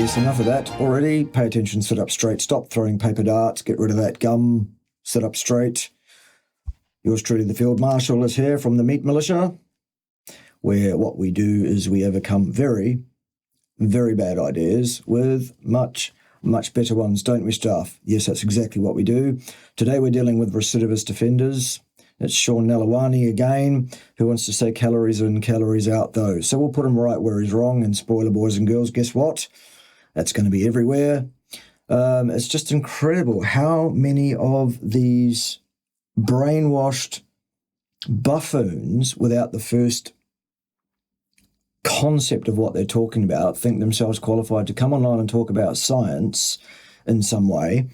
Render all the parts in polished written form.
yes, enough of that already. Pay attention, sit up straight. Stop throwing paper darts. Get rid of that gum. Sit up straight. Yours truly, the Field Marshal, is here from the Meat Militia, where what we do is we overcome very, very bad ideas with much, much better ones, don't we, staff? Yes, that's exactly what we do. Today we're dealing with recidivist offenders. It's Sean Nalewanyj again, who wants to say calories in, calories out, though. So we'll put him right where he's wrong. And spoiler, boys and girls, guess what? That's going to be everywhere. It's just incredible how many of these brainwashed buffoons, without the first concept of what they're talking about, think themselves qualified to come online and talk about science in some way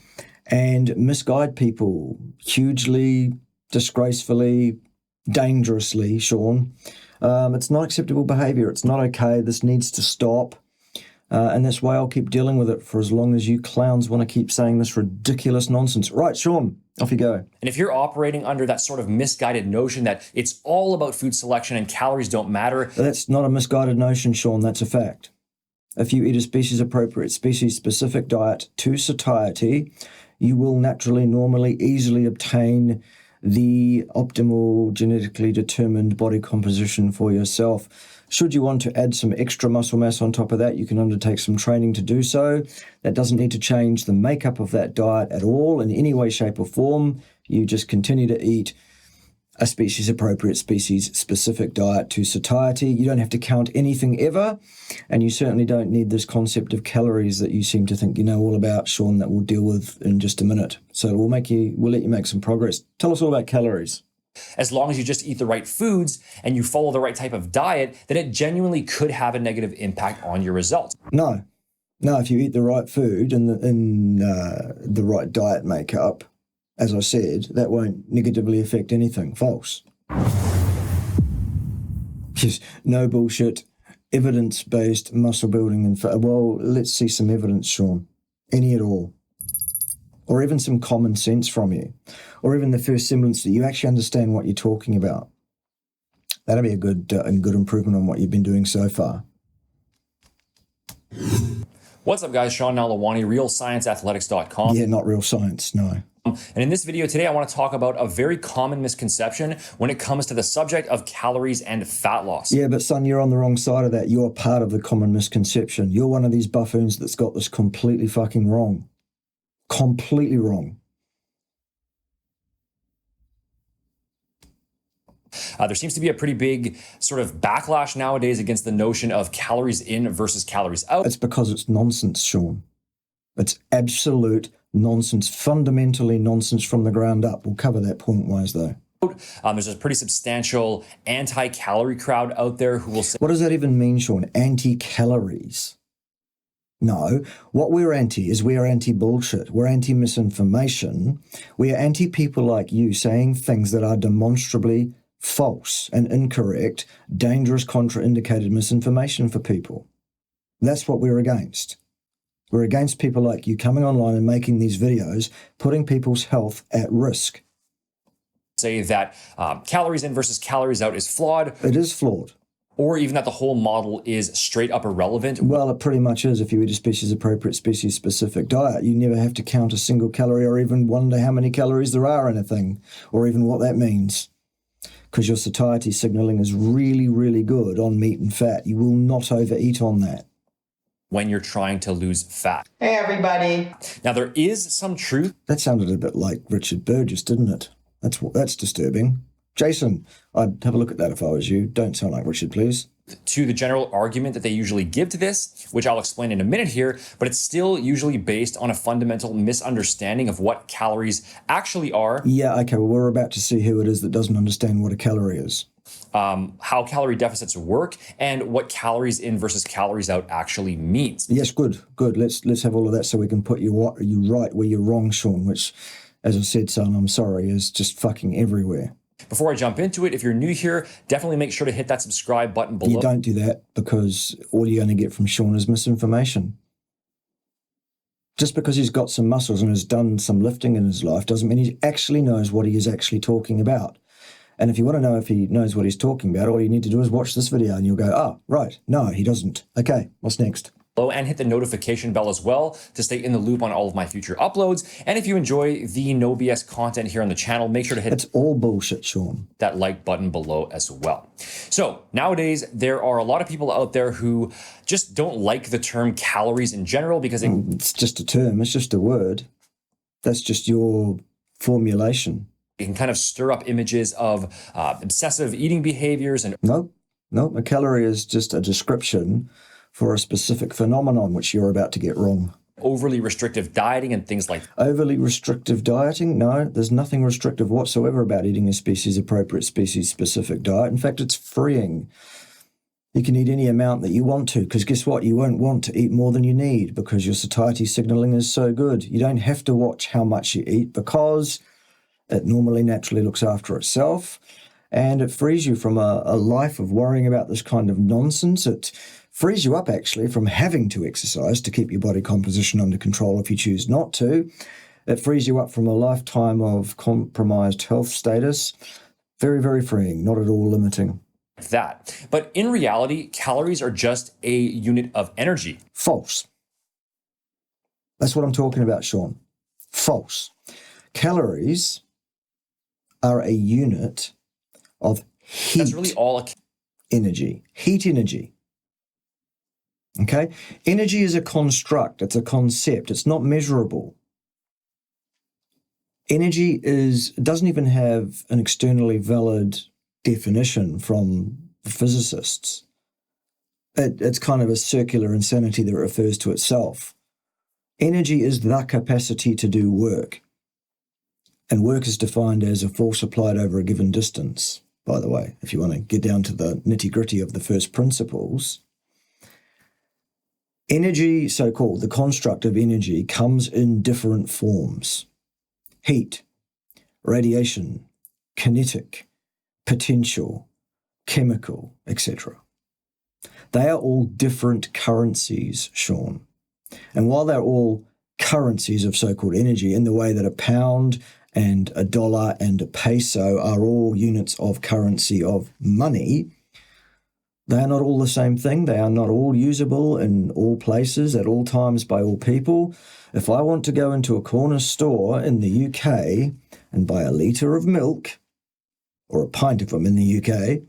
and misguide people hugely, disgracefully, dangerously, Sean. It's not acceptable behaviour. It's not okay. This needs to stop. And that's why I'll keep dealing with it for as long as you clowns want to keep saying this ridiculous nonsense. Right, Sean, off you go. And if you're operating under that sort of misguided notion that it's all about food selection and calories don't matter. That's not a misguided notion, Sean. That's a fact. If you eat a species-appropriate, species-specific diet to satiety, you will naturally, normally, easily obtain the optimal genetically determined body composition for yourself. Should you want to add some extra muscle mass on top of that, you can undertake some training to do so. That doesn't need to change the makeup of that diet at all in any way, shape or form. You just continue to eat a species-appropriate, species-specific diet to satiety. You don't have to count anything ever, and you certainly don't need this concept of calories that you seem to think you know all about, Sean, that we'll deal with in just a minute. So we'll let you make some progress. Tell us all about calories. As long as you just eat the right foods and you follow the right type of diet, then it genuinely could have a negative impact on your results. No, if you eat the right food and the right diet makeup, as I said, that won't negatively affect anything. False. Just no bullshit, evidence-based muscle building. Well, let's see some evidence, Sean. Any at all. Or even some common sense from you. Or even the first semblance that you actually understand what you're talking about. That'll be a good improvement on what you've been doing so far. What's up, guys? Sean Nalewanyj, RealScienceAthletics.com. Yeah, not real science, no. And in this video today, I want to talk about a very common misconception when it comes to the subject of calories and fat loss. Yeah, but son, you're on the wrong side of that. You're part of the common misconception. You're one of these buffoons that's got this completely fucking wrong. Completely wrong. There seems to be a pretty big sort of backlash nowadays against the notion of calories in versus calories out. It's because it's nonsense, Sean. It's absolute nonsense, fundamentally nonsense from the ground up. We'll cover that point-wise, though. There's a pretty substantial anti-calorie crowd out there who will say... What does that even mean, Sean? Anti-calories? No, what we're anti is we're anti-bullshit. We're anti-misinformation. We are anti-people like you saying things that are demonstrably false and incorrect, dangerous, contraindicated misinformation for people. That's what we're against. We're against people like you coming online and making these videos, putting people's health at risk. Say that calories in versus calories out is flawed. It is flawed. Or even that the whole model is straight up irrelevant. Well, it pretty much is. If you eat a species-appropriate, species-specific diet, you never have to count a single calorie or even wonder how many calories there are in a thing, or even what that means. Because your satiety signaling is really, really good on meat and fat. You will not overeat on that. When you're trying to lose fat. Hey, everybody. Now, there is some truth. That sounded a bit like Richard Burgess, didn't it? That's disturbing. Jason, I'd have a look at that if I was you. Don't sound like Richard, please. To the general argument that they usually give to this, which I'll explain in a minute here, but it's still usually based on a fundamental misunderstanding of what calories actually are. Yeah, okay, well, we're about to see who it is that doesn't understand what a calorie is. How calorie deficits work, and what calories in versus calories out actually means. Yes, good. Let's have all of that so we can put you right where you're wrong, Sean, which, as I said, son, I'm sorry, is just fucking everywhere. Before I jump into it, if you're new here, definitely make sure to hit that subscribe button below. You don't do that because all you're going to get from Sean is misinformation. Just because he's got some muscles and has done some lifting in his life doesn't mean he actually knows what he is actually talking about. And if you want to know if he knows what he's talking about, all you need to do is watch this video and you'll go, oh, right, no, he doesn't. Okay, what's next? and hit the notification bell as well to stay in the loop on all of my future uploads. And if you enjoy the no BS content here on the channel, make sure to hit It's all bullshit, Sean. that like button below as well. So nowadays, there are a lot of people out there who just don't like the term calories in general because It's just a term. It's just a word. That's just your formulation. it can kind of stir up images of obsessive eating behaviors and No, a calorie is just a description for a specific phenomenon which you're about to get wrong. overly restrictive dieting and things like that. Overly restrictive dieting? No, there's nothing restrictive whatsoever about eating a species-appropriate, species-specific diet. In fact, it's freeing. You can eat any amount that you want to, because guess what? You won't want to eat more than you need because your satiety signaling is so good. You don't have to watch how much you eat because it normally naturally looks after itself, and it frees you from a life of worrying about this kind of nonsense. It frees you up, actually, from having to exercise to keep your body composition under control if you choose not to. It frees you up from a lifetime of compromised health status. Very, very freeing, not at all limiting. that. But in reality, calories are just a unit of energy. False. That's what I'm talking about, Sean. False. Calories are a unit of heat. That's really all energy. Heat energy. Okay? Energy is a construct. It's a concept. It's not measurable. Energy doesn't even have an externally valid definition from the physicists. It's kind of a circular insanity that refers to itself. Energy is the capacity to do work. And work is defined as a force applied over a given distance, by the way, if you want to get down to the nitty-gritty of the first principles. Energy, so-called, the construct of energy, comes in different forms. Heat, radiation, kinetic, potential, chemical, etc. They are all different currencies, Sean. And while they're all currencies of so-called energy in the way that a pound and a dollar and a peso are all units of currency of money, they are not all the same thing. They are not all usable in all places at all times by all people. If I want to go into a corner store in the UK and buy a litre of milk, or a pint of them in the UK,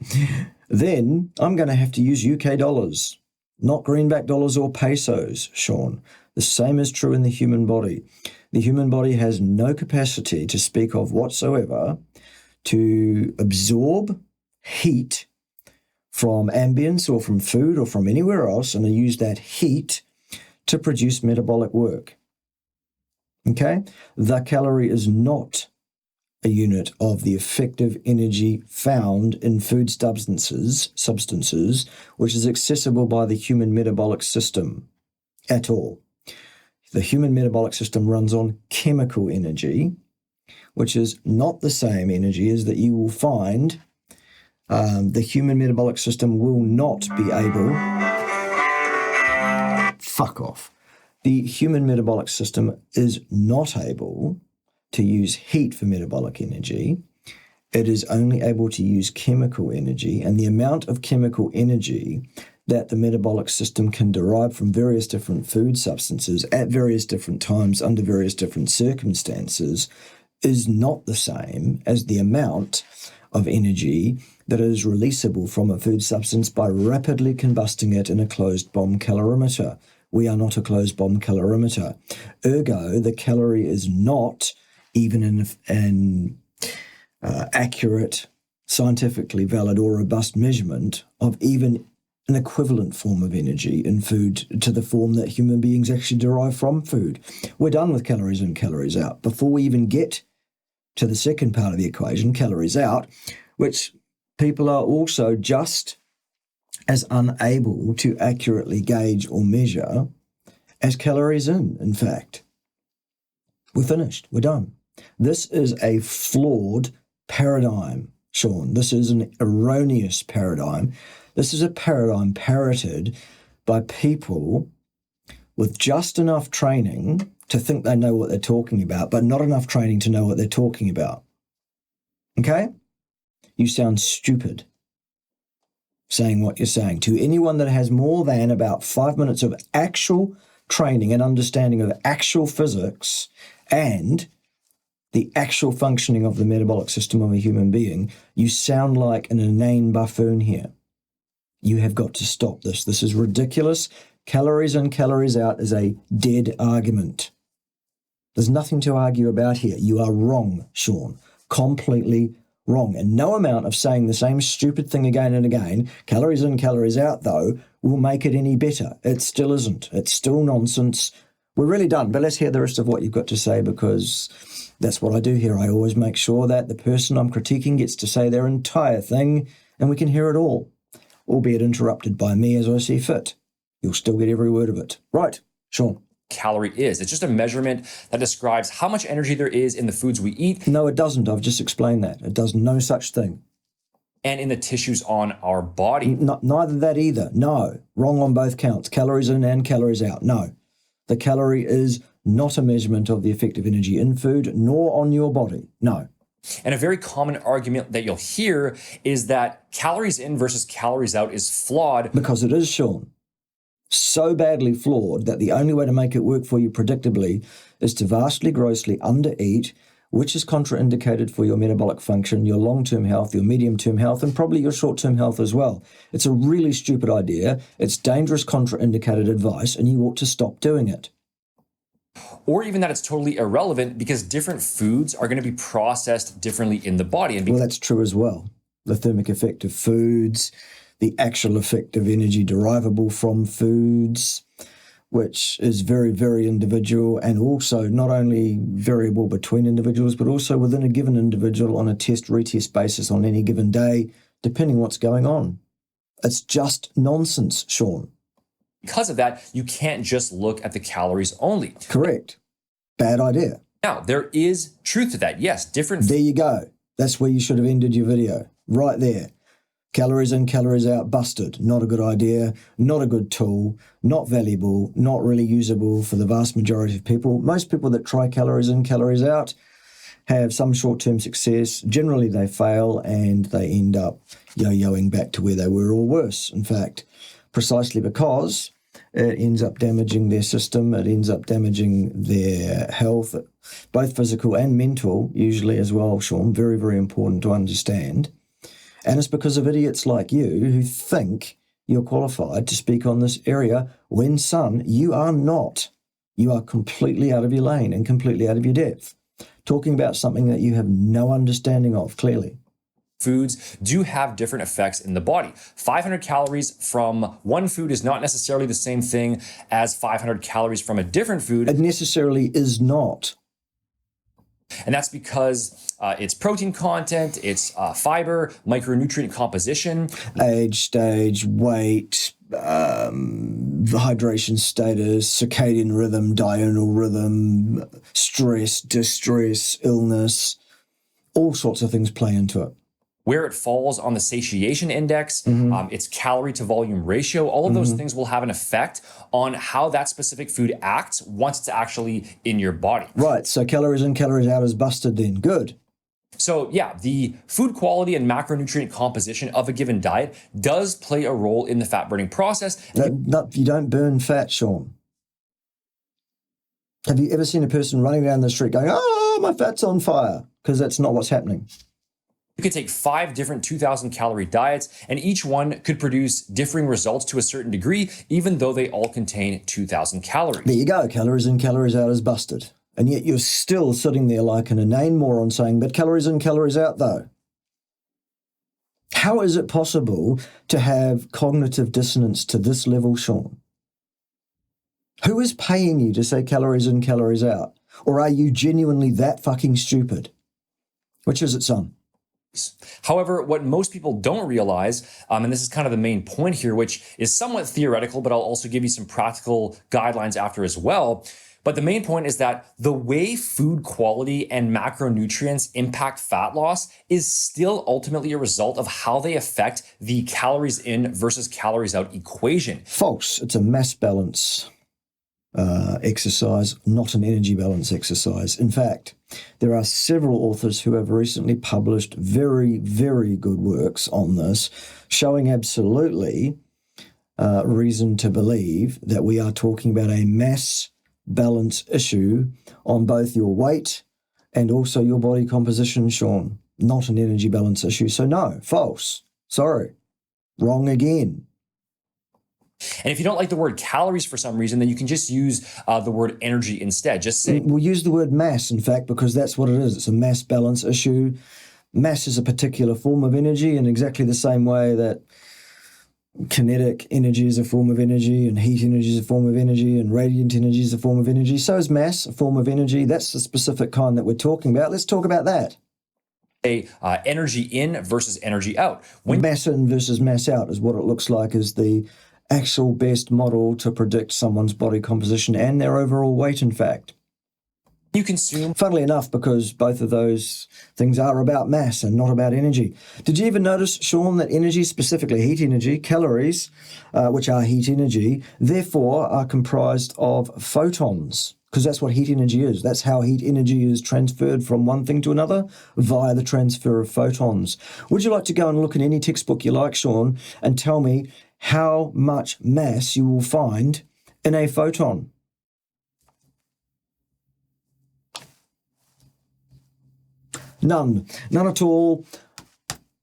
then I'm going to have to use UK dollars, not greenback dollars or pesos, Sean. The same is true in the human body. The human body has no capacity to speak of whatsoever to absorb heat from ambience or from food or from anywhere else and to use that heat to produce metabolic work. Okay? The calorie is not a unit of the effective energy found in food substances, which is accessible by the human metabolic system at all. The human metabolic system runs on chemical energy, which is not the same energy as that you will find. The human metabolic system will not be able... Fuck off. The human metabolic system is not able to use heat for metabolic energy. It is only able to use chemical energy, and the amount of chemical energy that the metabolic system can derive from various different food substances at various different times under various different circumstances is not the same as the amount of energy that is releasable from a food substance by rapidly combusting it in a closed bomb calorimeter. We are not a closed bomb calorimeter. Ergo, the calorie is not even an accurate, scientifically valid or robust measurement of even an equivalent form of energy in food to the form that human beings actually derive from food. We're done with calories in, calories out. Before we even get to the second part of the equation, calories out, which people are also just as unable to accurately gauge or measure as calories in fact. We're finished. We're done. This is a flawed paradigm, Sean. This is an erroneous paradigm. This is a paradigm parroted by people with just enough training to think they know what they're talking about, but not enough training to know what they're talking about. Okay? You sound stupid. saying what you're saying. To anyone that has more than about 5 minutes of actual training and understanding of actual physics and the actual functioning of the metabolic system of a human being, you sound like an inane buffoon here. You have got to stop this. This is ridiculous. Calories in, calories out is a dead argument. There's nothing to argue about here. You are wrong, Sean. Completely wrong. And no amount of saying the same stupid thing again and again, calories in, calories out, though, will make it any better. It still isn't. It's still nonsense. We're really done, but let's hear the rest of what you've got to say, because that's what I do here. I always make sure that the person I'm critiquing gets to say their entire thing and we can hear it all, albeit interrupted by me as I see fit. You'll still get every word of it. Right, Sean. Calorie is. It's just a measurement that describes how much energy there is in the foods we eat. No, it doesn't. I've just explained that. It does no such thing. And in the tissues on our body. Neither that either. No. Wrong on both counts. Calories in and calories out. No. The calorie is not a measurement of the effective energy in food, nor on your body. No. And a very common argument that you'll hear is that calories in versus calories out is flawed. Because it is, Sean. So badly flawed that the only way to make it work for you predictably is to vastly, grossly undereat, which is contraindicated for your metabolic function, your long-term health, your medium-term health, and probably your short-term health as well. It's a really stupid idea. It's dangerous, contraindicated advice, and you ought to stop doing it. Or even that it's totally irrelevant because different foods are going to be processed differently in the body. And well, that's true as well. The thermic effect of foods, the actual effect of energy derivable from foods, which is very, very individual, and also not only variable between individuals, but also within a given individual on a test-retest basis on any given day, depending what's going on. It's just nonsense, Sean. Because of that, you can't just look at the calories only. Correct. Bad idea. Now, there is truth to that. Yes, different. There you go. That's where you should have ended your video. Right there. Calories in, calories out, busted. Not a good idea, not a good tool, not valuable, not really usable for the vast majority of people. Most people that try calories in, calories out have some short-term success. Generally, they fail and they end up yo-yoing back to where they were or worse, in fact, precisely because it ends up damaging their system. It ends up damaging their health, both physical and mental, usually as well, Sean. Very, very important to understand. And it's because of idiots like you who think you're qualified to speak on this area when, son, you are not. You are completely out of your lane and completely out of your depth, talking about something that you have no understanding of, clearly. Foods do have different effects in the body. 500 calories from one food is not necessarily the same thing as 500 calories from a different food. It necessarily is not. And that's because it's protein content, it's fiber, micronutrient composition, age, stage, weight, hydration status, circadian rhythm, diurnal rhythm, stress, distress, illness, all sorts of things play into it. Where it falls on the satiation index, its calorie to volume ratio, all of those things will have an effect on how that specific food acts once it's actually in your body. Right, so calories in, calories out is busted then. Good. So yeah, the food quality and macronutrient composition of a given diet does play a role in the fat burning process. You don't burn fat, Sean. Have you ever seen a person running down the street going, oh, my fat's on fire? Because that's not what's happening. You could take 5 different 2,000 calorie diets, and each one could produce differing results to a certain degree, even though they all contain 2,000 calories. There you go. Calories in, calories out is busted. And yet you're still sitting there like an inane moron saying, but calories in, calories out, though. How is it possible to have cognitive dissonance to this level, Sean? Who is paying you to say calories in, calories out? Or are you genuinely that fucking stupid? Which is it, son? However, what most people don't realize, and this is kind of the main point here, which is somewhat theoretical, but I'll also give you some practical guidelines after as well. But the main point is that the way food quality and macronutrients impact fat loss is still ultimately a result of how they affect the calories in versus calories out equation. False. It's a mass balance. exercise, not an energy balance exercise. In fact, there are several authors who have recently published very, very good works on this, showing absolutely reason to believe that we are talking about a mass balance issue on both your weight and also your body composition, Sean, not an energy balance issue. So no, false. Sorry. Wrong again. And if you don't like the word calories for some reason, then you can just use the word energy instead. Just say... We'll use the word mass, in fact, because that's what it is. It's a mass balance issue. Mass is a particular form of energy in exactly the same way that kinetic energy is a form of energy, and heat energy is a form of energy, and radiant energy is a form of energy. So is mass a form of energy. That's the specific kind that we're talking about. Let's talk about that. Energy in versus energy out. When mass in versus mass out is what it looks like as the actual best model to predict someone's body composition and their overall weight, in fact. You consume... Funnily enough, because both of those things are about mass and not about energy. Did you ever notice, Sean, that energy, specifically heat energy, calories, which are heat energy, therefore are comprised of photons? Because that's what heat energy is. That's how heat energy is transferred from one thing to another via the transfer of photons. Would you like to go and look in any textbook you like, Sean, and tell me how much mass you will find in a photon? None at all.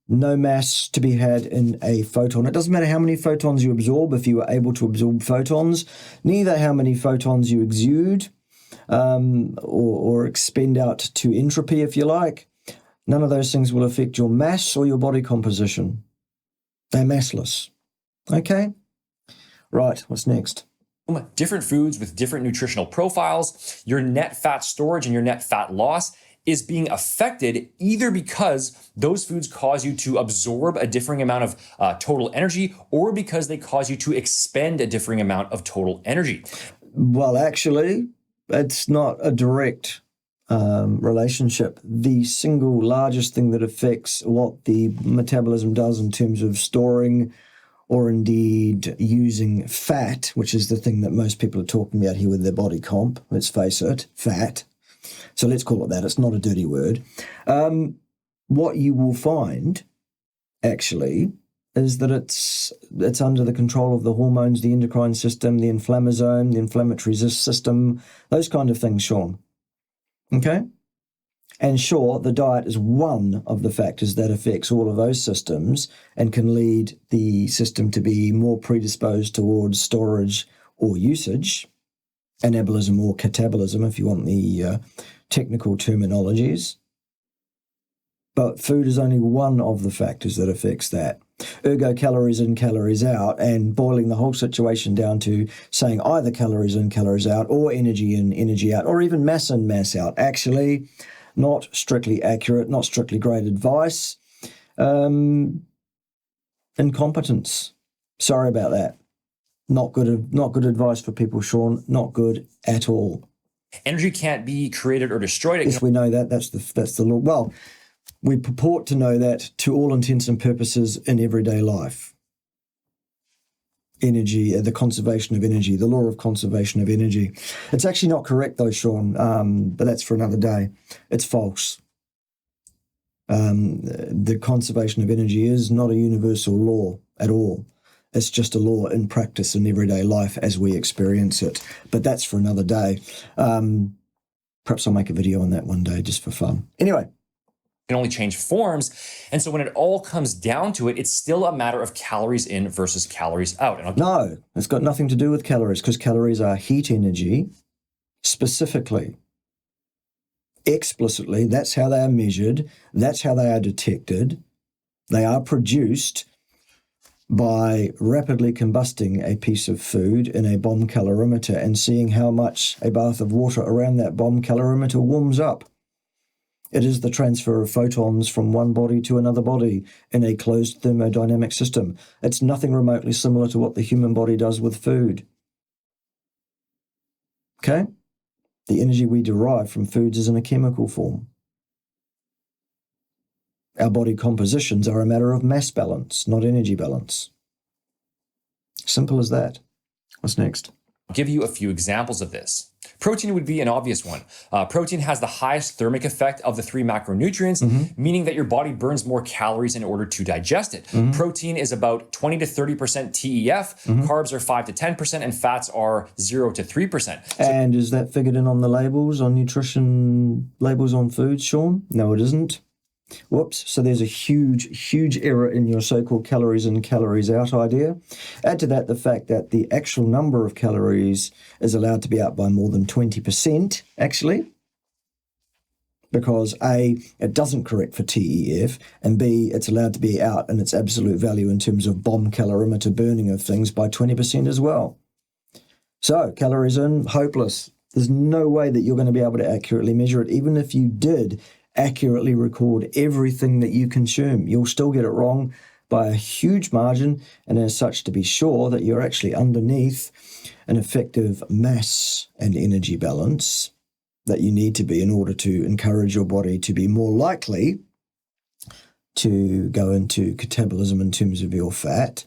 No mass to be had in a photon. It doesn't matter how many photons you absorb if you are able to absorb photons, neither how many photons you exude or expend out to entropy, if you like. None of those things will affect your mass or your body composition. They're massless. Okay? Right, what's next? Different foods with different nutritional profiles, your net fat storage and your net fat loss is being affected either because those foods cause you to absorb a differing amount of total energy or because they cause you to expend a differing amount of total energy. Well, actually, it's not a direct relationship. The single largest thing that affects what the metabolism does in terms of storing or indeed using fat, which is the thing that most people are talking about here with their body comp, let's face it, fat. So let's call it that. It's not a dirty word. What you will find, actually, is that it's under the control of the hormones, the endocrine system, the inflammasome, the inflammatory system, those kind of things, Sean. Okay? And sure, the diet is one of the factors that affects all of those systems and can lead the system to be more predisposed towards storage or usage, anabolism or catabolism, if you want the technical terminologies. But food is only one of the factors that affects that. Ergo, calories in, calories out, and boiling the whole situation down to saying either calories in, calories out, or energy in, energy out, or even mass in, mass out. Actually, not strictly accurate, not strictly great advice. Incompetence. Sorry about that. Not good advice for people, Sean. Not good at all. Energy can't be created or destroyed. Yes, we know that. That's the law. Well, we purport to know that to all intents and purposes in everyday life. Energy, the conservation of energy, the law of conservation of energy. It's actually not correct though, Sean, but that's for another day. It's false. The conservation of energy is not a universal law at all. It's just a law in practice in everyday life as we experience it. But that's for another day. Perhaps I'll make a video on that one day just for fun. Anyway. Can only change forms. And so when it all comes down to it, it's still a matter of calories in versus calories out. No, it's got nothing to do with calories because calories are heat energy. Specifically, explicitly, that's how they are measured. That's how they are detected. They are produced by rapidly combusting a piece of food in a bomb calorimeter and seeing how much a bath of water around that bomb calorimeter warms up. It is the transfer of photons from one body to another body in a closed thermodynamic system. It's nothing remotely similar to what the human body does with food. Okay? The energy we derive from foods is in a chemical form. Our body compositions are a matter of mass balance, not energy balance. Simple as that. What's next? I'll give you a few examples of this. Protein would be an obvious one. Protein has the highest thermic effect of the 3 macronutrients, meaning that your body burns more calories in order to digest it. Protein is about 20 to 30% TEF, carbs are 5 to 10%, and fats are 0 to 3%. And is that figured in on the labels, on nutrition labels on foods, Sean? No, it isn't. Whoops. So there's a huge error in your so-called calories in, calories out idea. Add to that the fact that the actual number of calories is allowed to be out by more than 20%, actually, because A, it doesn't correct for TEF, and B, it's allowed to be out in its absolute value in terms of bomb calorimeter burning of things by 20% as well. So calories in, hopeless. There's no way that you're going to be able to accurately measure it. Even if you did accurately record everything that you consume, you'll still get it wrong by a huge margin, and as such, to be sure that you're actually underneath an effective mass and energy balance that you need to be in order to encourage your body to be more likely to go into catabolism in terms of your fat,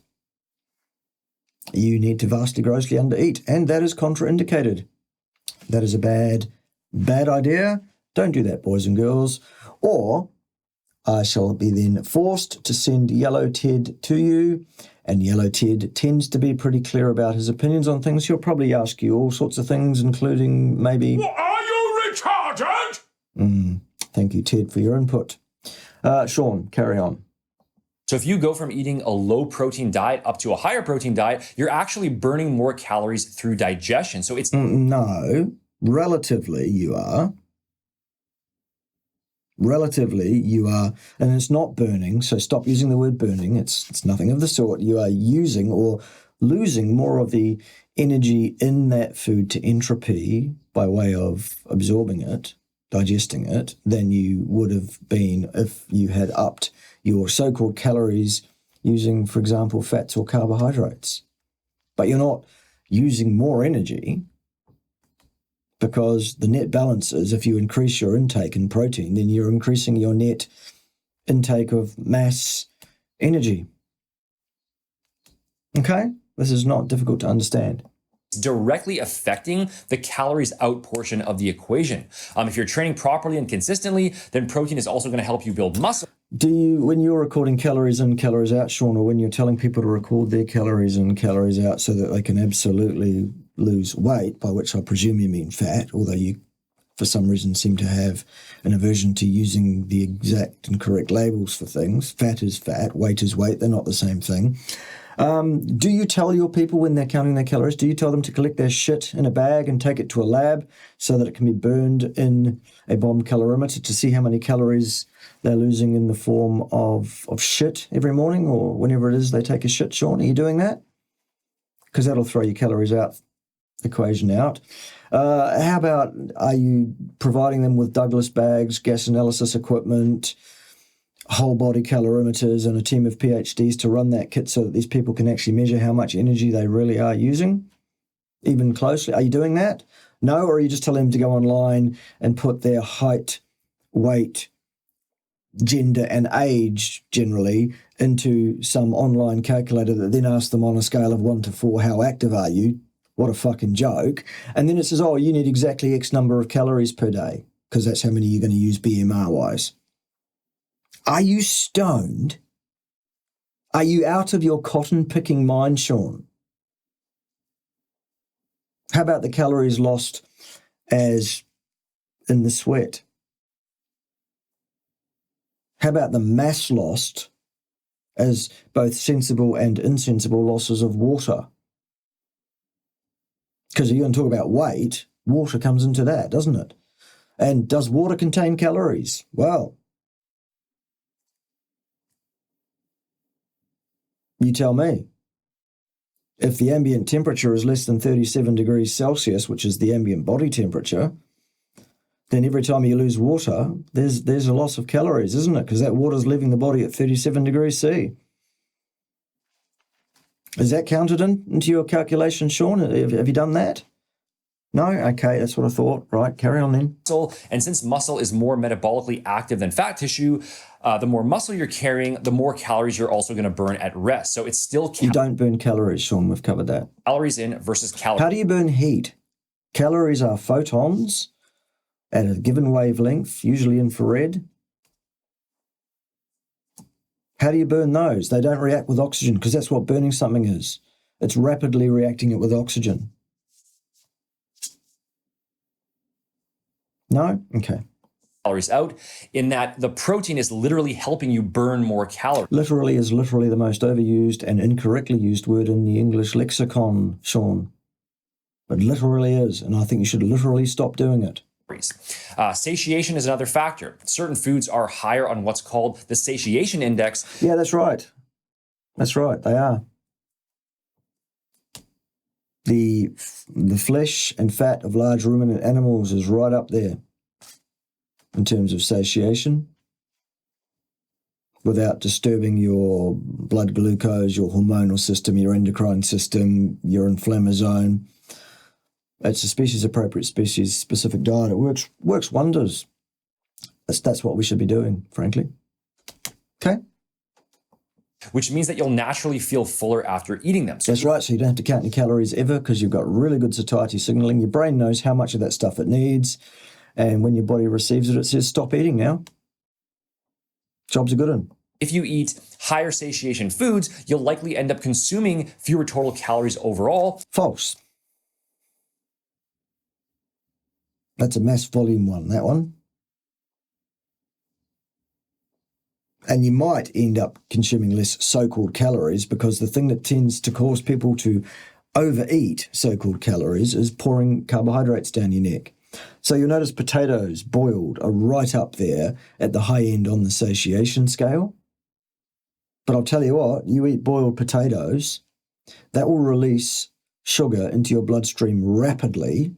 you need to vastly grossly undereat, and that is contraindicated. That is a bad idea. Don't do that, boys and girls, or I shall be then forced to send Yellow Ted to you, and Yellow Ted tends to be pretty clear about his opinions on things. He'll probably ask you all sorts of things, including maybe... What, are you retarded? Thank you, Ted, for your input. Sean, carry on. So if you go from eating a low protein diet up to a higher protein diet, you're actually burning more calories through digestion. So it's... No, relatively you are. Relatively, you are, and it's not burning, so stop using the word burning. It's nothing of the sort. You are using or losing more of the energy in that food to entropy by way of absorbing it, digesting it, than you would have been if you had upped your so-called calories using, for example, fats or carbohydrates. But you're not using more energy, because the net balance is if you increase your intake in protein, then you're increasing your net intake of mass energy. Okay? This is not difficult to understand. Directly affecting the calories out portion of the equation. If you're training properly and consistently, then protein is also going to help you build muscle. Do you, when you're recording calories in, calories out, Sean, or when you're telling people to record their calories in, calories out so that they can absolutely lose weight, by which I presume you mean fat, although you, for some reason, seem to have an aversion to using the exact and correct labels for things. Fat is fat, weight is weight, they're not the same thing. Do you tell your people when they're counting their calories, do you tell them to collect their shit in a bag and take it to a lab so that it can be burned in a bomb calorimeter to see how many calories they're losing in the form of shit every morning or whenever it is they take a shit, Sean? Are you doing that? Because that'll throw your calories out equation out. How about, are you providing them with Douglas bags, gas analysis equipment, whole body calorimeters, and a team of PhDs to run that kit so that these people can actually measure how much energy they really are using, even closely? Are you doing that? No? Or are you just telling them to go online and put their height, weight, gender, and age generally into some online calculator that then asks them on a scale of 1 to 4, how active are you? What a fucking joke. And then it says, oh, you need exactly X number of calories per day, because that's how many you're going to use BMR-wise. Are you stoned? Are you out of your cotton-picking mind, Sean? How about the calories lost as in the sweat? How about the mass lost as both sensible and insensible losses of water? Because you're going to talk about weight, water comes into that, doesn't it? And does water contain calories? Well, you tell me. If the ambient temperature is less than 37 degrees Celsius, which is the ambient body temperature, then every time you lose water, there's a loss of calories, isn't it? Because that water's leaving the body at 37 degrees C. Is that counted into your calculation, Sean? Have you done that? No? Okay, that's what I thought. Right, carry on then. muscle. And since muscle is more metabolically active than fat tissue, the more muscle you're carrying, the more calories you're also going to burn at rest. So it's still You don't burn calories, Sean. We've covered that. calories in versus calories. How do you burn heat? Calories are photons at a given wavelength, usually infrared. How do you burn those? They don't react with oxygen because that's what burning something is. It's rapidly reacting it with oxygen. No? Okay. Calories out, in that the protein is literally helping you burn more calories. Literally is literally the most overused and incorrectly used word in the English lexicon, Sean. It literally is, and I think you should literally stop doing it. Satiation is another factor. Certain foods are higher on what's called the satiation index. Yeah, that's right. That's right, they are. The flesh and fat of large ruminant animals is right up there in terms of satiation, without disturbing your blood glucose, your hormonal system, your endocrine system, your inflammasome. It's a species-appropriate, species-specific diet. It works wonders. That's what we should be doing, frankly. Okay? Which means that you'll naturally feel fuller after eating them. So that's right, so you don't have to count your calories ever because you've got really good satiety signaling. Your brain knows how much of that stuff it needs, and when your body receives it, it says, stop eating now. Job's a good one. if you eat higher satiation foods, you'll likely end up consuming fewer total calories overall. False. That's a mass volume one, that one. And you might end up consuming less so-called calories because the thing that tends to cause people to overeat so-called calories is pouring carbohydrates down your neck. So you'll notice potatoes boiled are right up there at the high end on the satiation scale. But I'll tell you what, you eat boiled potatoes, that will release sugar into your bloodstream rapidly.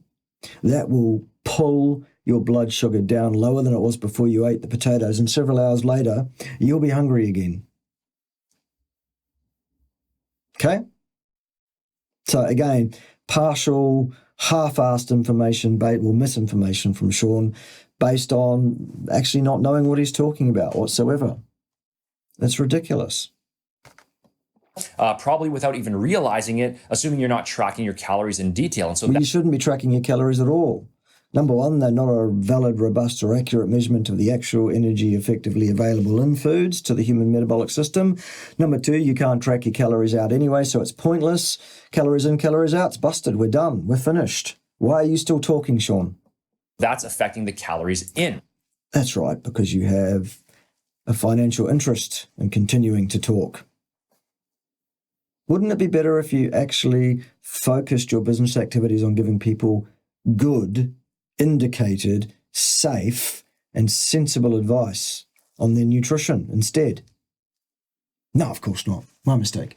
That will pull your blood sugar down lower than it was before you ate the potatoes, and several hours later, you'll be hungry again. Okay? So again, partial, half-assed information, misinformation from Sean based on actually not knowing what he's talking about whatsoever. That's ridiculous. Probably without even realizing it, assuming you're not tracking your calories in detail. And so you shouldn't be tracking your calories at all. Number one, they're not a valid, robust, or accurate measurement of the actual energy effectively available in foods to the human metabolic system. Number two, you can't track your calories out anyway, so it's pointless. Calories in, calories out, it's busted. We're done. We're finished. Why are you still talking, Sean? That's affecting the calories in. That's right, because you have a financial interest in continuing to talk. Wouldn't it be better if you actually focused your business activities on giving people good, indicated, safe, and sensible advice on their nutrition instead? No, of course not. My mistake.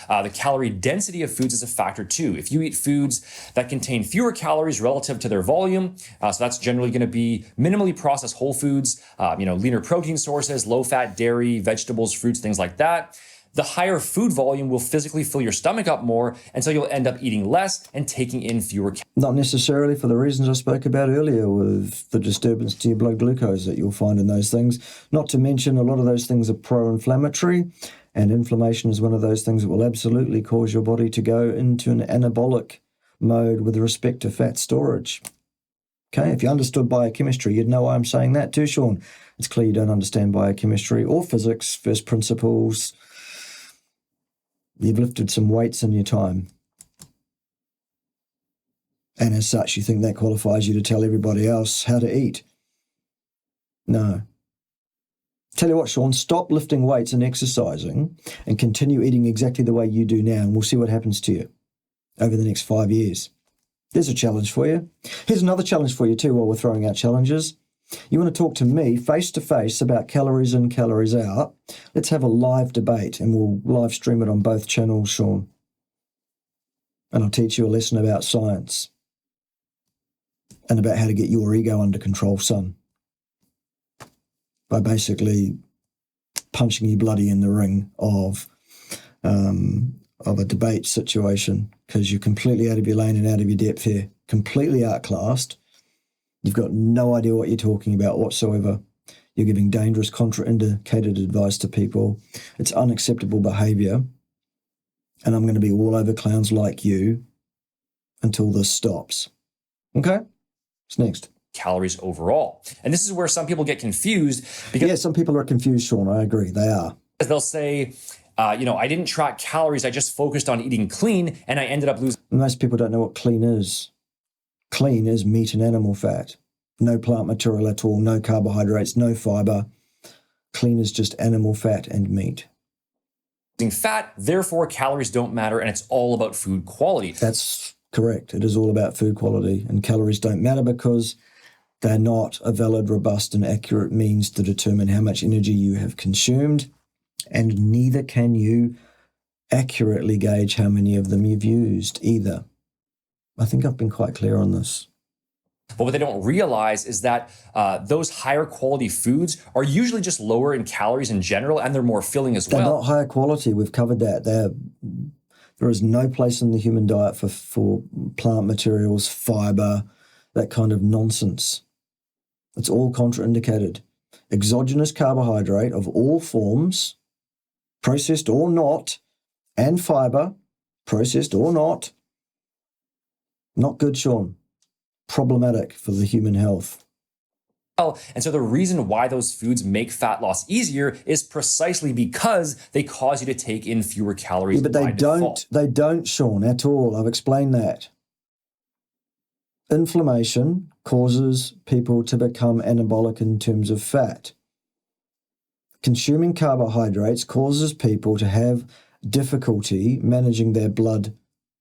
The calorie density of foods is a factor too. If you eat foods that contain fewer calories relative to their volume, so that's generally going to be minimally processed whole foods, leaner protein sources, low-fat dairy, vegetables, fruits, things like that. The higher food volume will physically fill your stomach up more, and so you'll end up eating less and taking in fewer calories. Not necessarily for the reasons I spoke about earlier with the disturbance to your blood glucose that you'll find in those things. Not to mention a lot of those things are pro-inflammatory, and inflammation is one of those things that will absolutely cause your body to go into an anabolic mode with respect to fat storage. Okay, if you understood biochemistry, you'd know why I'm saying that too, Sean. It's clear you don't understand biochemistry or physics, first principles. You've lifted some weights in your time. And as such, you think that qualifies you to tell everybody else how to eat. No. Tell you what, Sean, stop lifting weights and exercising and continue eating exactly the way you do now, and we'll see what happens to you over the next 5 years. There's a challenge for you. Here's another challenge for you too while we're throwing out challenges. You want to talk to me face-to-face about calories in, calories out? Let's have a live debate, and we'll live stream it on both channels, Sean. And I'll teach you a lesson about science and about how to get your ego under control, son, by basically punching you bloody in the ring of a debate situation because you're completely out of your lane and out of your depth here. completely outclassed. You've got no idea what you're talking about whatsoever. You're giving dangerous, contraindicated advice to people. It's unacceptable behavior. And I'm going to be all over clowns like you until this stops. Okay? What's next? Calories overall. And this is where some people get confused because... Yeah, some people are confused, Sean. I agree. They are. They'll say, I didn't track calories. I just focused on eating clean and I ended up losing... Most people don't know what clean is. Clean is meat and animal fat. No plant material at all, no carbohydrates, no fiber. Clean is just animal fat and meat. Fat, therefore calories don't matter, and it's all about food quality. That's correct. It is all about food quality, and calories don't matter because they're not a valid, robust, and accurate means to determine how much energy you have consumed, and neither can you accurately gauge how many of them you've used either. I think I've been quite clear on this. But what they don't realize is that those higher quality foods are usually just lower in calories in general, and they're more filling as well. They're not higher quality. We've covered that. There is no place in the human diet for plant materials, fiber, that kind of nonsense. It's all contraindicated. Exogenous carbohydrate of all forms, processed or not, and fiber, processed or not good, Sean. Problematic for the human health. And so the reason why those foods make fat loss easier is precisely because they cause you to take in fewer calories. Yeah, but they don't, Sean, at all. I've explained that. Inflammation causes people to become anabolic in terms of fat. Consuming carbohydrates causes people to have difficulty managing their blood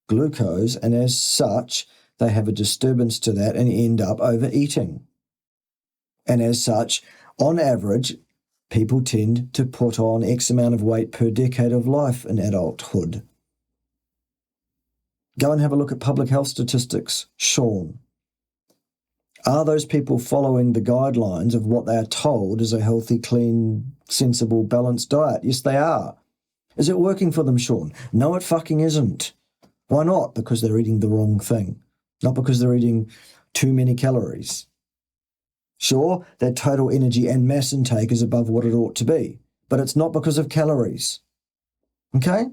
glucose, and as such, they have a disturbance to that and end up overeating. And as such, on average, people tend to put on X amount of weight per decade of life in adulthood. Go and have a look at public health statistics, Sean. Are those people following the guidelines of what they are told is a healthy, clean, sensible, balanced diet? Yes, they are. Is it working for them, Sean? No, it fucking isn't. Why not? Because they're eating the wrong thing. Not because they're eating too many calories. Sure, their total energy and mass intake is above what it ought to be, but it's not because of calories. Okay?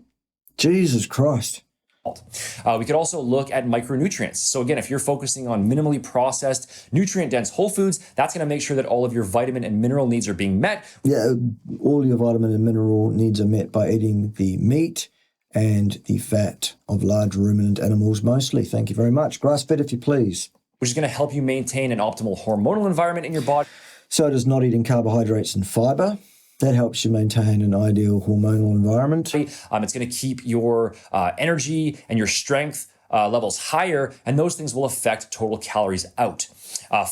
Jesus Christ. We could also look at micronutrients. So again, if you're focusing on minimally processed, nutrient-dense whole foods, that's going to make sure that all of your vitamin and mineral needs are being met. Yeah, all your vitamin and mineral needs are met by eating the meat and the fat of large ruminant animals mostly. Thank you very much. Grass-fed, if you please. Which is going to help you maintain an optimal hormonal environment in your body. So does not eating carbohydrates and fiber. That helps you maintain an ideal hormonal environment. It's going to keep your energy and your strength levels higher, and those things will affect total calories out.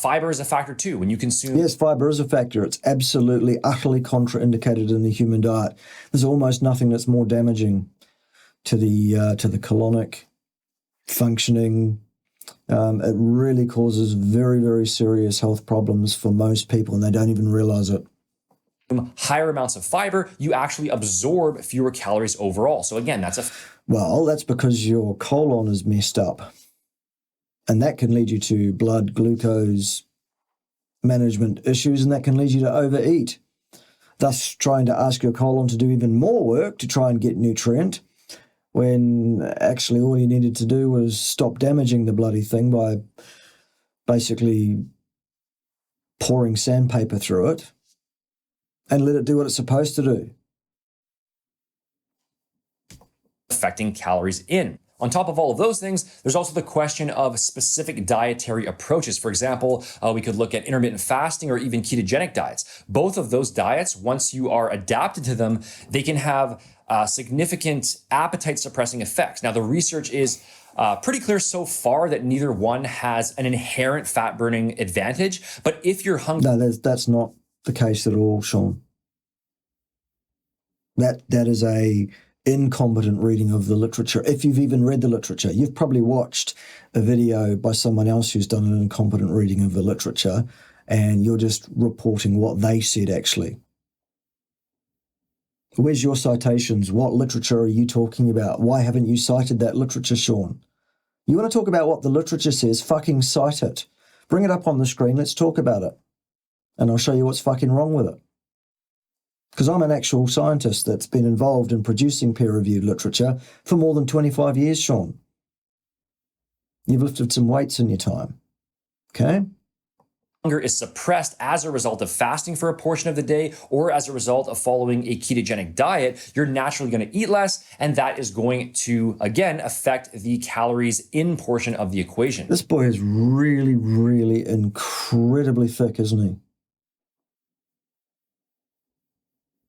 Fiber is a factor too. When you consume... Yes, fiber is a factor. It's absolutely, utterly contraindicated in the human diet. There's almost nothing that's more damaging to the colonic functioning. It really causes very, very serious health problems for most people, and they don't even realize it. Higher amounts of fiber, you actually absorb fewer calories overall. So again, Well, that's because your colon is messed up. And that can lead you to blood glucose management issues, and that can lead you to overeat, thus trying to ask your colon to do even more work to try and get nutrient, when actually all you needed to do was stop damaging the bloody thing by basically pouring sandpaper through it and let it do what it's supposed to do. Affecting calories in. On top of all of those things, there's also the question of specific dietary approaches. For example, we could look at intermittent fasting or even ketogenic diets. Both of those diets, once you are adapted to them, they can have significant appetite-suppressing effects. Now, the research is pretty clear so far that neither one has an inherent fat-burning advantage. But if you're hungry... No, that's not the case at all, Sean. That is a incompetent reading of the literature. If you've even read the literature, you've probably watched a video by someone else who's done an incompetent reading of the literature, and you're just reporting what they said actually. Where's your citations? What literature are you talking about? Why haven't you cited that literature, Sean? You want to talk about what the literature says, fucking cite it. Bring it up on the screen, let's talk about it. And I'll show you what's fucking wrong with it. Because I'm an actual scientist that's been involved in producing peer-reviewed literature for more than 25 years, Sean. You've lifted some weights in your time, okay? Hunger is suppressed as a result of fasting for a portion of the day or as a result of following a ketogenic diet, you're naturally going to eat less, and that is going to, again, affect the calories in portion of the equation. This boy is really, really incredibly thick, isn't he?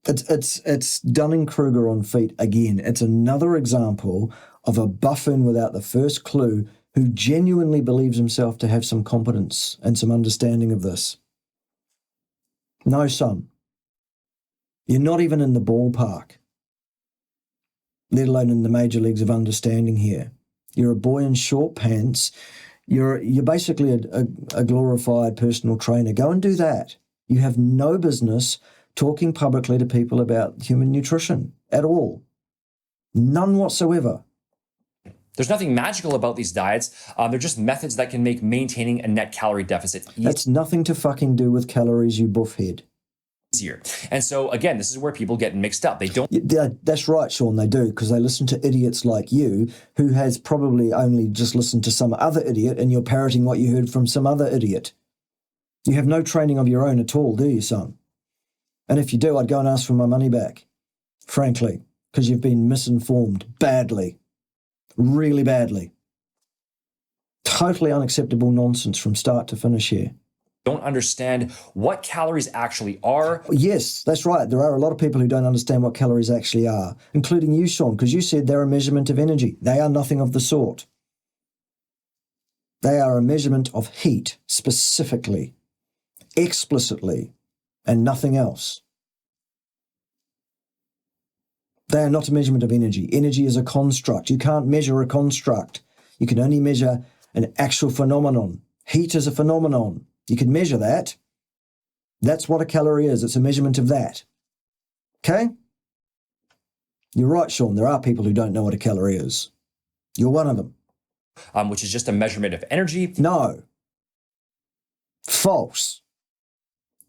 It's Dunning-Kruger on feet again. It's another example of a buffoon without the first clue who genuinely believes himself to have some competence and some understanding of this. No, son. You're not even in the ballpark, let alone in the major leagues of understanding here. You're a boy in short pants. You're basically a glorified personal trainer. Go and do that. You have no business talking publicly to people about human nutrition at all. None whatsoever. There's nothing magical about these diets. They're just methods that can make maintaining a net calorie deficit That's nothing to fucking do with calories, you buffhead. easier. And so, again, this is where people get mixed up. They don't. Yeah, that's right, Sean, they do, because they listen to idiots like you, who has probably only just listened to some other idiot, and you're parroting what you heard from some other idiot. You have no training of your own at all, do you, son? And if you do, I'd go and ask for my money back, frankly, because you've been misinformed badly. Really badly. Totally unacceptable nonsense from start to finish here. Don't understand what calories actually are. Yes, that's right. There are a lot of people who don't understand what calories actually are, including you, Sean, because you said they're a measurement of energy. They are nothing of the sort. They are a measurement of heat, specifically, explicitly, and nothing else. They are not a measurement of energy. Energy is a construct. You can't measure a construct. You can only measure an actual phenomenon. Heat is a phenomenon. You can measure that. That's what a calorie is. It's a measurement of that. Okay? You're right, Sean. There are people who don't know what a calorie is. You're one of them. Which is just a measurement of energy. No. False.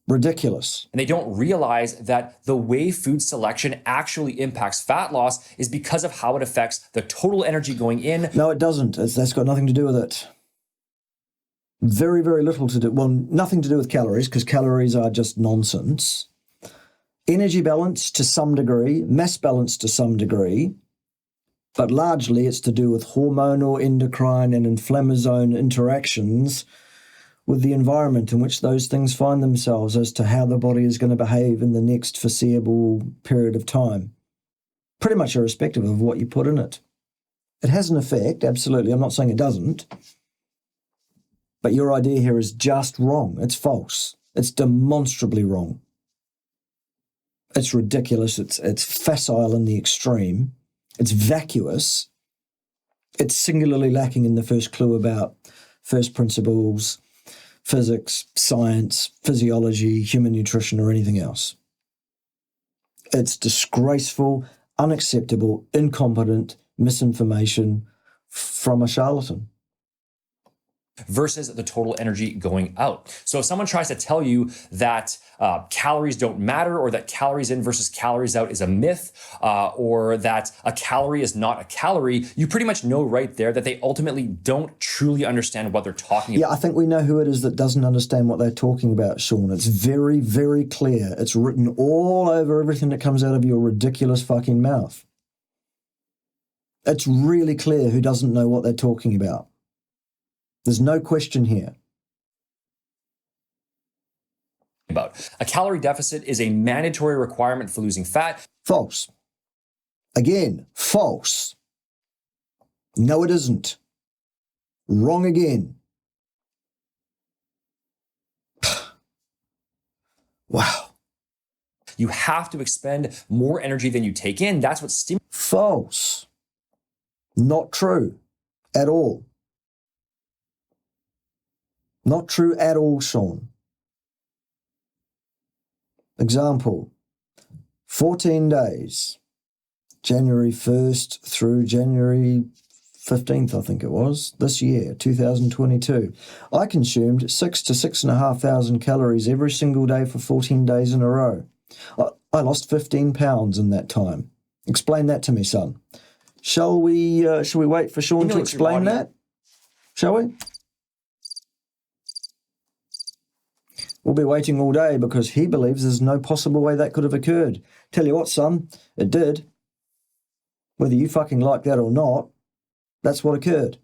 Ridiculous. And they don't realize that the way food selection actually impacts fat loss is because of how it affects the total energy going in. No, it doesn't. That's got nothing to do with it. Very, very little to do. Well, nothing to do with calories, because calories are just nonsense. Energy balance to some degree, mass balance to some degree, but largely it's to do with hormonal, endocrine, and inflammasome interactions with the environment in which those things find themselves as to how the body is going to behave in the next foreseeable period of time, pretty much irrespective of what you put in it. It has an effect, absolutely. I'm not saying it doesn't. But your idea here is just wrong. It's false. It's demonstrably wrong. It's ridiculous. It's facile in the extreme. It's vacuous. It's singularly lacking in the first clue about first principles, physics, science, physiology, human nutrition, or anything else. It's disgraceful, unacceptable, incompetent misinformation from a charlatan. Versus the total energy going out. So if someone tries to tell you that calories don't matter, or that calories in versus calories out is a myth, or that a calorie is not a calorie, you pretty much know right there that they ultimately don't truly understand what they're talking about. Yeah, I think we know who it is that doesn't understand what they're talking about, Sean. It's very, very clear. It's written all over everything that comes out of your ridiculous fucking mouth. It's really clear who doesn't know what they're talking about. There's no question here. About a calorie deficit is a mandatory requirement for losing fat. False. Again, false. No, it isn't. Wrong again. Wow. You have to expend more energy than you take in. That's what stimulates. False. Not true at all. Not true at all, Sean. Example, 14 days, January 1st through January 15th, I think it was, this year, 2022. I consumed 6,000 to 6,500 calories every single day for 14 days in a row. I lost 15 pounds in that time. Explain that to me, son. Shall we wait for Sean to explain that? Shall we? We'll be waiting all day because he believes there's no possible way that could have occurred. Tell you what, son, it did. Whether you fucking like that or not, that's what occurred.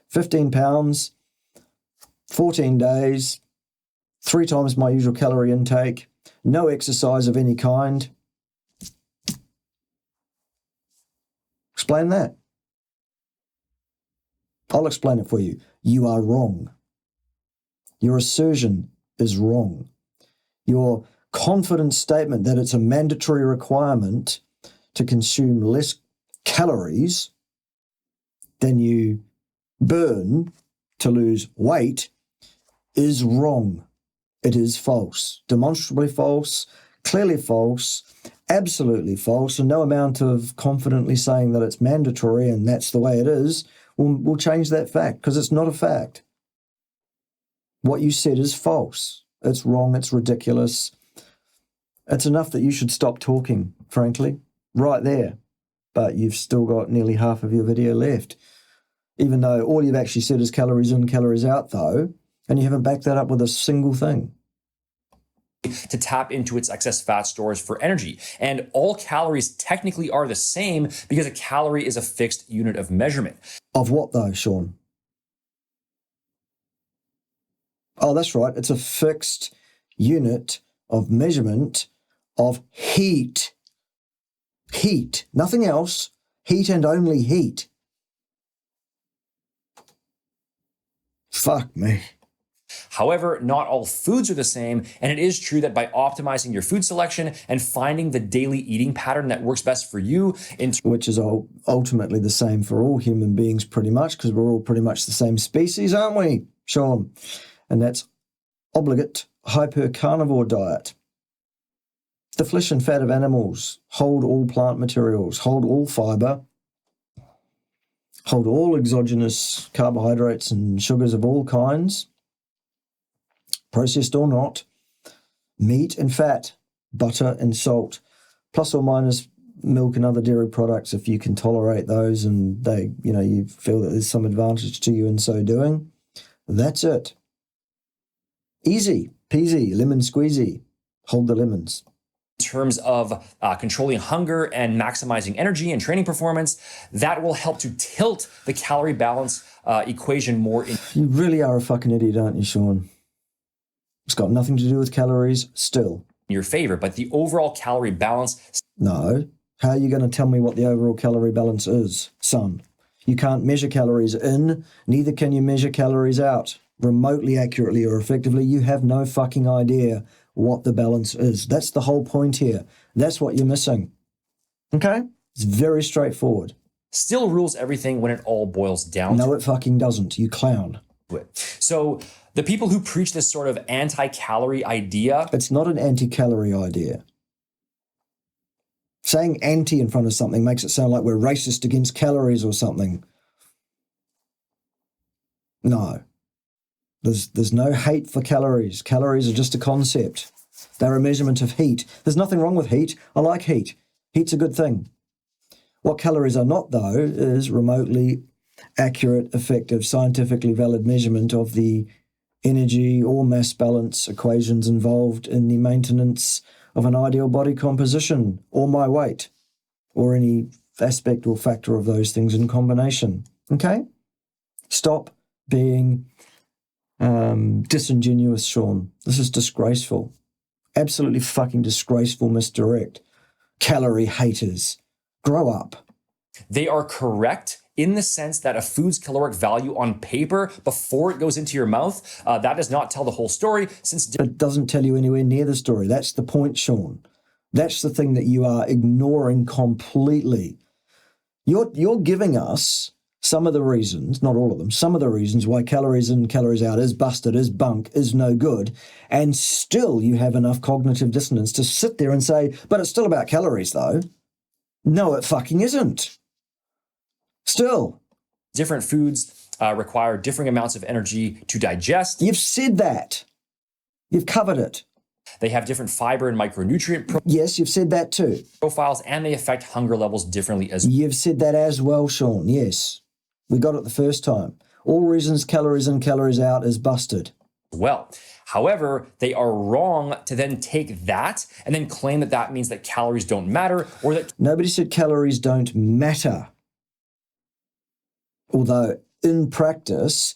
15 pounds, 14 days, 3 times my usual calorie intake, no exercise of any kind. Explain that. I'll explain it for you. You are wrong. Your assertion is wrong. Your confident statement that it's a mandatory requirement to consume less calories than you burn to lose weight is wrong. It is false. Demonstrably false, clearly false, absolutely false, and no amount of confidently saying that it's mandatory and that's the way it is will change that fact, because it's not a fact. What you said is false. It's wrong. It's ridiculous. It's enough that you should stop talking, frankly, right there. But you've still got nearly half of your video left. Even though all you've actually said is calories in, calories out, though, and you haven't backed that up with a single thing. To tap into its excess fat stores for energy. And all calories technically are the same because a calorie is a fixed unit of measurement. Of what, though, Sean? Oh, that's right. It's a fixed unit of measurement of heat. Heat. Nothing else. Heat and only heat. Fuck me. However, not all foods are the same, and it is true that by optimizing your food selection and finding the daily eating pattern that works best for you, which is ultimately the same for all human beings pretty much, because we're all pretty much the same species, aren't we, Sean? And that's obligate hypercarnivore diet. The flesh and fat of animals hold all plant materials, hold all fiber, hold all exogenous carbohydrates and sugars of all kinds, processed or not, meat and fat, butter and salt, plus or minus milk and other dairy products if you can tolerate those and they, you feel that there's some advantage to you in so doing. That's it. Easy peasy, lemon squeezy. Hold the lemons. In terms of controlling hunger and maximizing energy and training performance, that will help to tilt the calorie balance equation more in. You really are a fucking idiot, aren't you, Sean? It's got nothing to do with calories still. Your favor, but the overall calorie balance. No. How are you going to tell me what the overall calorie balance is, son? You can't measure calories in, neither can you measure calories out. Remotely accurately or effectively, you have no fucking idea what the balance is. That's the whole point here. That's what you're missing. Okay? It's very straightforward. Still rules everything when it all boils down. No, it fucking doesn't, you clown. So the people who preach this sort of anti-calorie idea. It's not an anti-calorie idea. Saying anti in front of something makes it sound like we're racist against calories or something. No. There's no hate for calories. Calories are just a concept. They're a measurement of heat. There's nothing wrong with heat. I like heat. Heat's a good thing. What calories are not, though, is remotely accurate, effective, scientifically valid measurement of the energy or mass balance equations involved in the maintenance of an ideal body composition, or my weight, or any aspect or factor of those things in combination. Okay? Stop being disingenuous, Sean. This is disgraceful. Absolutely fucking disgraceful misdirect. Calorie haters. Grow up. They are correct in the sense that a food's caloric value on paper before it goes into your mouth, that does not tell the whole story, since it doesn't tell you anywhere near the story. That's the point, Sean. That's the thing that you are ignoring completely. You're giving us some of the reasons, not all of them, some of the reasons why calories in, calories out is busted, is bunk, is no good, and still you have enough cognitive dissonance to sit there and say, but it's still about calories though. No, it fucking isn't. Still. different foods require differing amounts of energy to digest. You've said that. You've covered it. They have different fiber and micronutrient Yes, you've said that too. profiles, and they affect hunger levels differently as You've said that as well, Sean. Yes. We got it the first time. All reasons calories in, calories out is busted. well. However, they are wrong to then take that and then claim that that means that calories don't matter, or that Nobody said calories don't matter. Although in practice,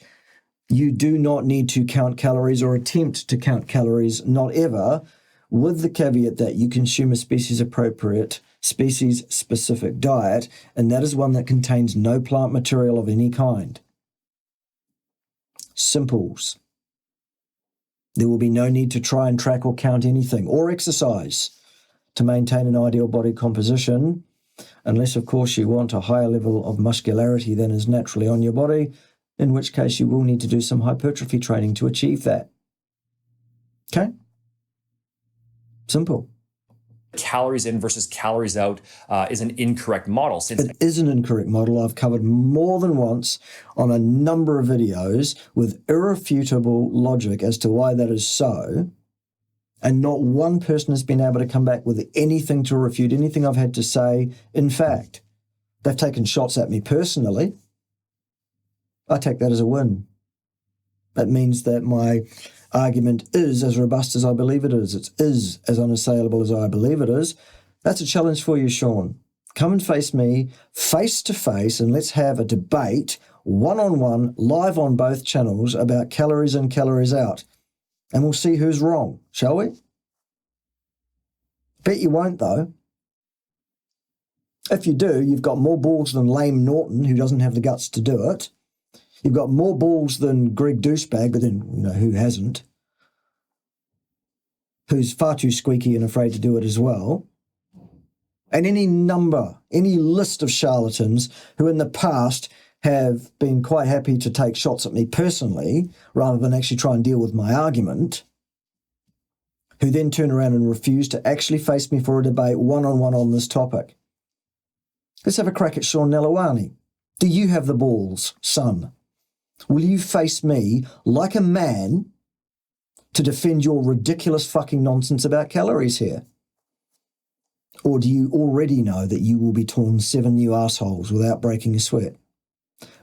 you do not need to count calories or attempt to count calories, not ever, with the caveat that you consume a species-appropriate, species-specific diet, and that is one that contains no plant material of any kind. Simples. There will be no need to try and track or count anything, or exercise to maintain an ideal body composition, unless, of course, you want a higher level of muscularity than is naturally on your body, in which case you will need to do some hypertrophy training to achieve that. Okay? Simple. calories in versus calories out is an incorrect model. Since It is an incorrect model. I've covered more than once on a number of videos with irrefutable logic as to why that is so. And not one person has been able to come back with anything to refute anything I've had to say. In fact, they've taken shots at me personally. I take that as a win. That means that my argument is as robust as I believe it is. It is as unassailable as I believe it is. That's a challenge for you, Sean. Come and face me face to face and let's have a debate, one-on-one, live on both channels about calories in, calories out. And we'll see who's wrong, shall we? Bet you won't, though. If you do, you've got more balls than lame Norton, who doesn't have the guts to do it. You've got more balls than Greg Douchebag, but then, who hasn't? Who's far too squeaky and afraid to do it as well. And any list of charlatans who in the past have been quite happy to take shots at me personally, rather than actually try and deal with my argument, who then turn around and refuse to actually face me for a debate one-on-one on this topic. Let's have a crack at Sean Nalewanyj. Do you have the balls, son? Will you face me like a man to defend your ridiculous fucking nonsense about calories here? Or do you already know that you will be torn 7 new assholes without breaking a sweat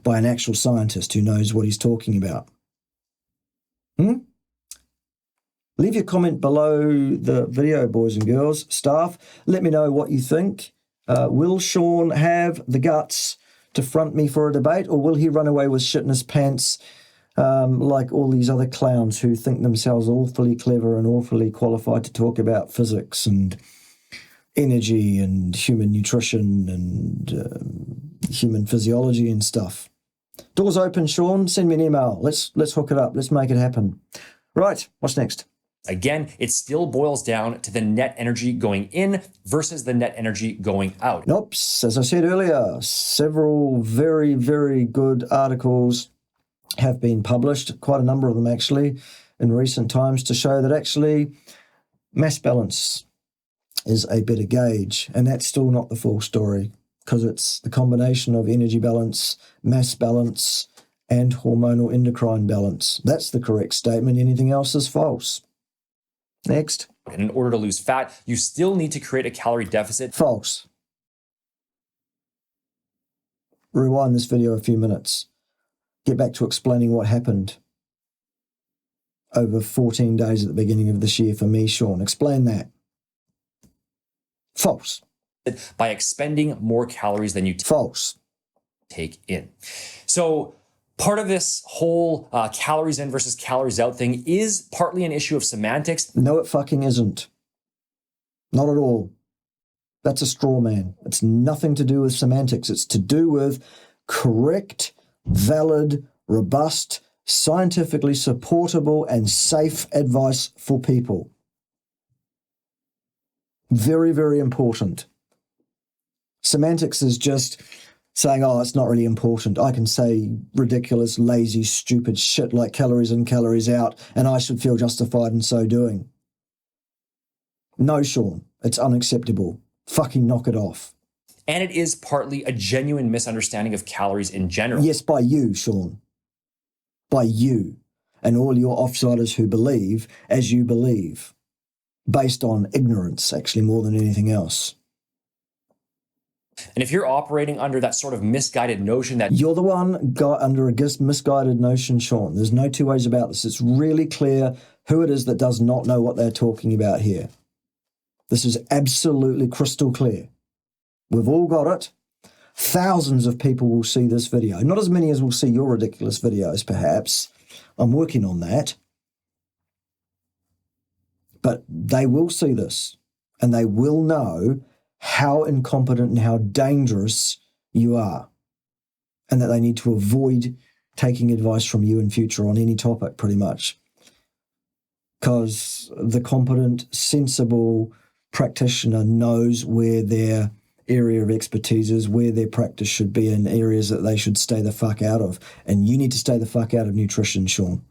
by an actual scientist who knows what he's talking about? Leave your comment below the video, boys and girls. Staff, let me know what you think. Will Sean have the guts to front me for a debate, or will he run away with shit in his pants like all these other clowns who think themselves awfully clever and awfully qualified to talk about physics and energy and human nutrition and human physiology and stuff? Doors open, Sean. Send me an email. Let's hook it up. Let's make it happen. Right, what's next? again, it still boils down to the net energy going in versus the net energy going out. Nope. As I said earlier, several very, very good articles have been published, quite a number of them actually, in recent times to show that actually mass balance is a better gauge. And that's still not the full story, because it's the combination of energy balance, mass balance, and hormonal endocrine balance. That's the correct statement. Anything else is false. Next. And in order to lose fat, you still need to create a calorie deficit. False. Rewind this video a few minutes. Get back to explaining what happened over 14 days at the beginning of this year for me, Sean. Explain that. False. By expending more calories than you False. take in. So part of this whole calories in versus calories out thing is partly an issue of semantics. No, it fucking isn't. Not at all. That's a straw man. It's nothing to do with semantics. It's to do with correct, valid, robust, scientifically supportable, and safe advice for people. Very, very important. Semantics is just saying, oh, it's not really important. I can say ridiculous, lazy, stupid shit like calories in, calories out, and I should feel justified in so doing. No, Sean, it's unacceptable. Fucking knock it off. and it is partly a genuine misunderstanding of calories in general. Yes, by you, Sean. By you and all your offsiders who believe as you believe, based on ignorance, actually, more than anything else. And if you're operating under that sort of misguided notion that you're the one got under a misguided notion, Sean. There's no two ways about this. It's really clear who it is that does not know what they're talking about here. This is absolutely crystal clear. We've all got it. Thousands of people will see this video. Not as many as will see your ridiculous videos, perhaps. I'm working on that. But they will see this, and they will know how incompetent and how dangerous you are, and that they need to avoid taking advice from you in future on any topic, pretty much. Because the competent, sensible practitioner knows where their area of expertise is, where their practice should be, in areas that they should stay the fuck out of. And you need to stay the fuck out of nutrition, Sean.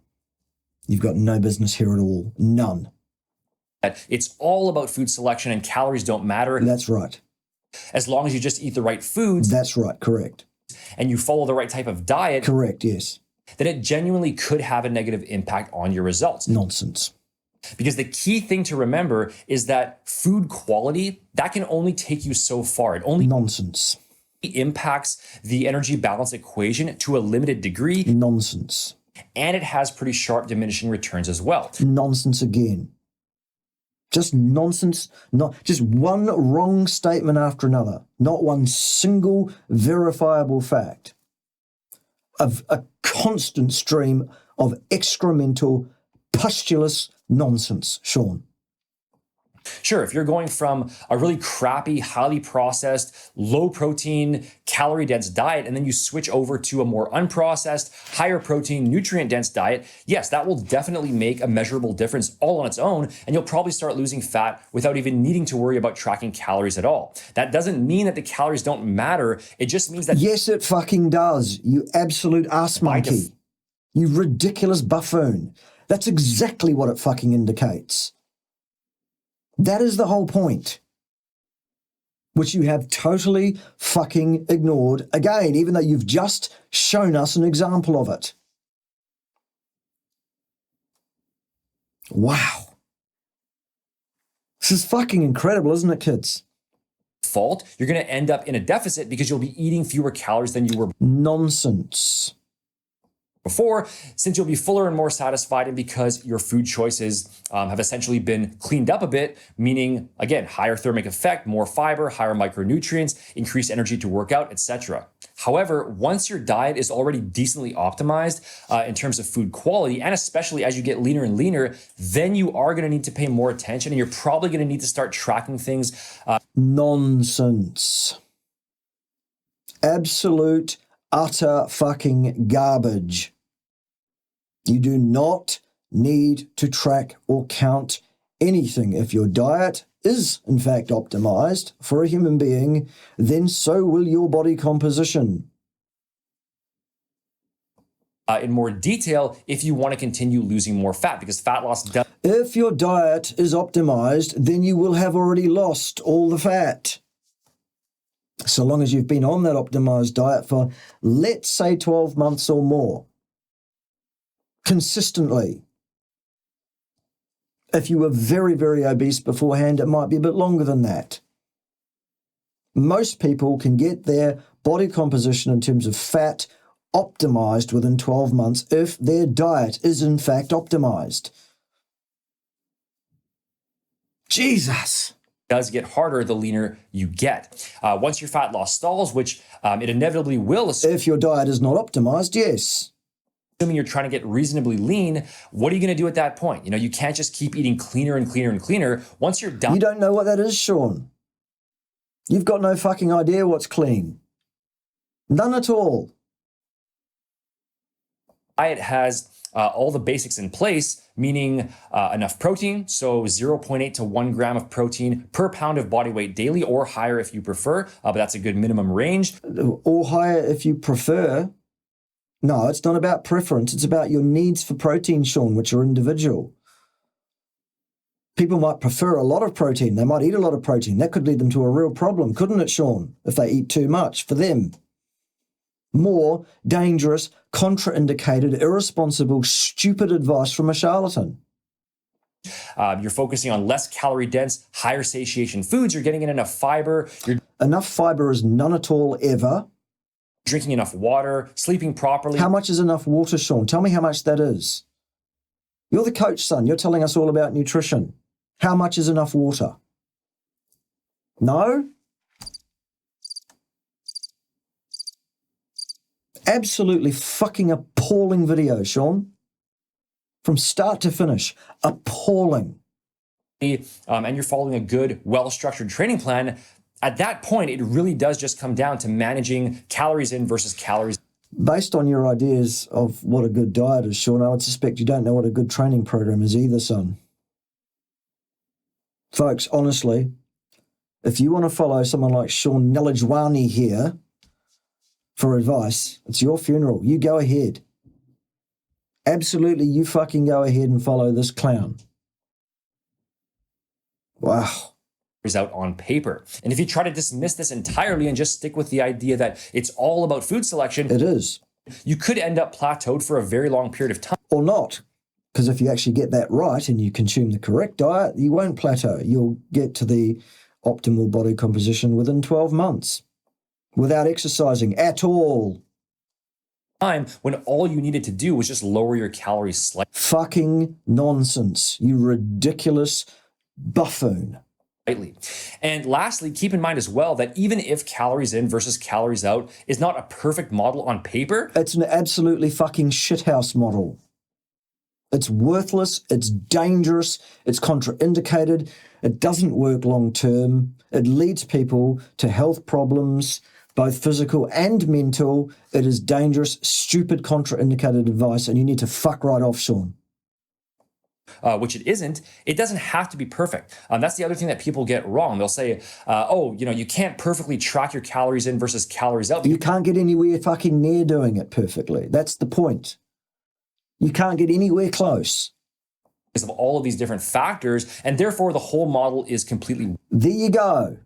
You've got no business here at all. None. It's all about food selection and calories don't matter. That's right. As long as you just eat the right foods. That's right, correct. And you follow the right type of diet. Correct, yes. Then it genuinely could have a negative impact on your results. Nonsense. Because the key thing to remember is that food quality, that can only take you so far. It only nonsense impacts the energy balance equation to a limited degree. Nonsense. And it has pretty sharp diminishing returns as well. Nonsense again. Just nonsense, not just one wrong statement after another, not one single verifiable fact. Of a constant stream of excremental, pustulous nonsense, Sean. Sure, if you're going from a really crappy, highly processed, low protein, calorie dense diet, and then you switch over to a more unprocessed, higher protein, nutrient dense diet, yes, that will definitely make a measurable difference all on its own, and you'll probably start losing fat without even needing to worry about tracking calories at all. That doesn't mean that the calories don't matter. It just means that— Yes, it fucking does, you absolute ass monkey. You ridiculous buffoon. That's exactly what it fucking indicates. That is the whole point, which you have totally fucking ignored again, even though you've just shown us an example of it. Wow. This is fucking incredible, isn't it, kids? Fault, you're going to end up in a deficit because you'll be eating fewer calories than you were nonsense before, since you'll be fuller and more satisfied, and because your food choices have essentially been cleaned up a bit, meaning, again, higher thermic effect, more fiber, higher micronutrients, increased energy to work out, etc. However, once your diet is already decently optimized in terms of food quality, and especially as you get leaner and leaner, then you are going to need to pay more attention, and you're probably going to need to start tracking things. Nonsense. Absolute, utter fucking garbage. You do not need to track or count anything. If your diet is, in fact, optimized for a human being, then so will your body composition. In more detail, if you want to continue losing more fat, because fat loss does— If your diet is optimized, then you will have already lost all the fat. So long as you've been on that optimized diet for, let's say, 12 months or more. Consistently. If you were very, very obese beforehand, it might be a bit longer than that. Most people can get their body composition in terms of fat optimized within 12 months if their diet is in fact optimized. Jesus. Does get harder the leaner you get. Once your fat loss stalls, which it inevitably will— if your diet is not optimized, yes. Assuming you're trying to get reasonably lean, what are you going to do at that point? You know, you can't just keep eating cleaner and cleaner and cleaner. Once you're done— You don't know what that is, Sean. You've got no fucking idea what's clean. None at all. Diet has all the basics in place, meaning enough protein, so 0.8 to 1 gram of protein per pound of body weight daily, or higher if you prefer, but that's a good minimum range. Or higher if you prefer. No, it's not about preference. It's about your needs for protein, Sean, which are individual. People might prefer a lot of protein. They might eat a lot of protein. That could lead them to a real problem, couldn't it, Sean, if they eat too much for them? More dangerous, contraindicated, irresponsible, stupid advice from a charlatan. You're focusing on less calorie dense, higher satiation foods. You're getting in enough fiber. You're Enough fiber is none at all ever. drinking enough water, sleeping properly. How much is enough water, Sean? Tell me how much that is. You're the coach, son. You're telling us all about nutrition. How much is enough water? No? Absolutely fucking appalling video, Sean. From start to finish, appalling. And you're following a good, well-structured training plan, at that point, it really does just come down to managing calories in versus calories. Based on your ideas of what a good diet is, Sean, I would suspect you don't know what a good training program is either, son. Folks, honestly, if you want to follow someone like Sean Nalewanyj here for advice, it's your funeral. You go ahead. Absolutely, you fucking go ahead and follow this clown. Wow. Out on paper. And if you try to dismiss this entirely and just stick with the idea that it's all about food selection, It is. you could end up plateaued for a very long period of time. Or not. Because if you actually get that right and you consume the correct diet, you won't plateau. You'll get to the optimal body composition within 12 months without exercising at all. Time when all you needed to do was just lower your calories slightly. Fucking nonsense, you ridiculous buffoon. And lastly, keep in mind as well that even if calories in versus calories out is not a perfect model on paper, It's an absolutely fucking shithouse model. It's worthless, it's dangerous, it's contraindicated, it doesn't work long term, it leads people to health problems, both physical and mental. It is dangerous, stupid, contraindicated advice, and you need to fuck right off, Sean. which it isn't, it doesn't have to be perfect. That's the other thing that people get wrong. They'll say, you can't perfectly track your calories in versus calories out. You can't get anywhere fucking near doing it perfectly. That's the point. You can't get anywhere close. Because of all of these different factors, and therefore the whole model is completely. There you go.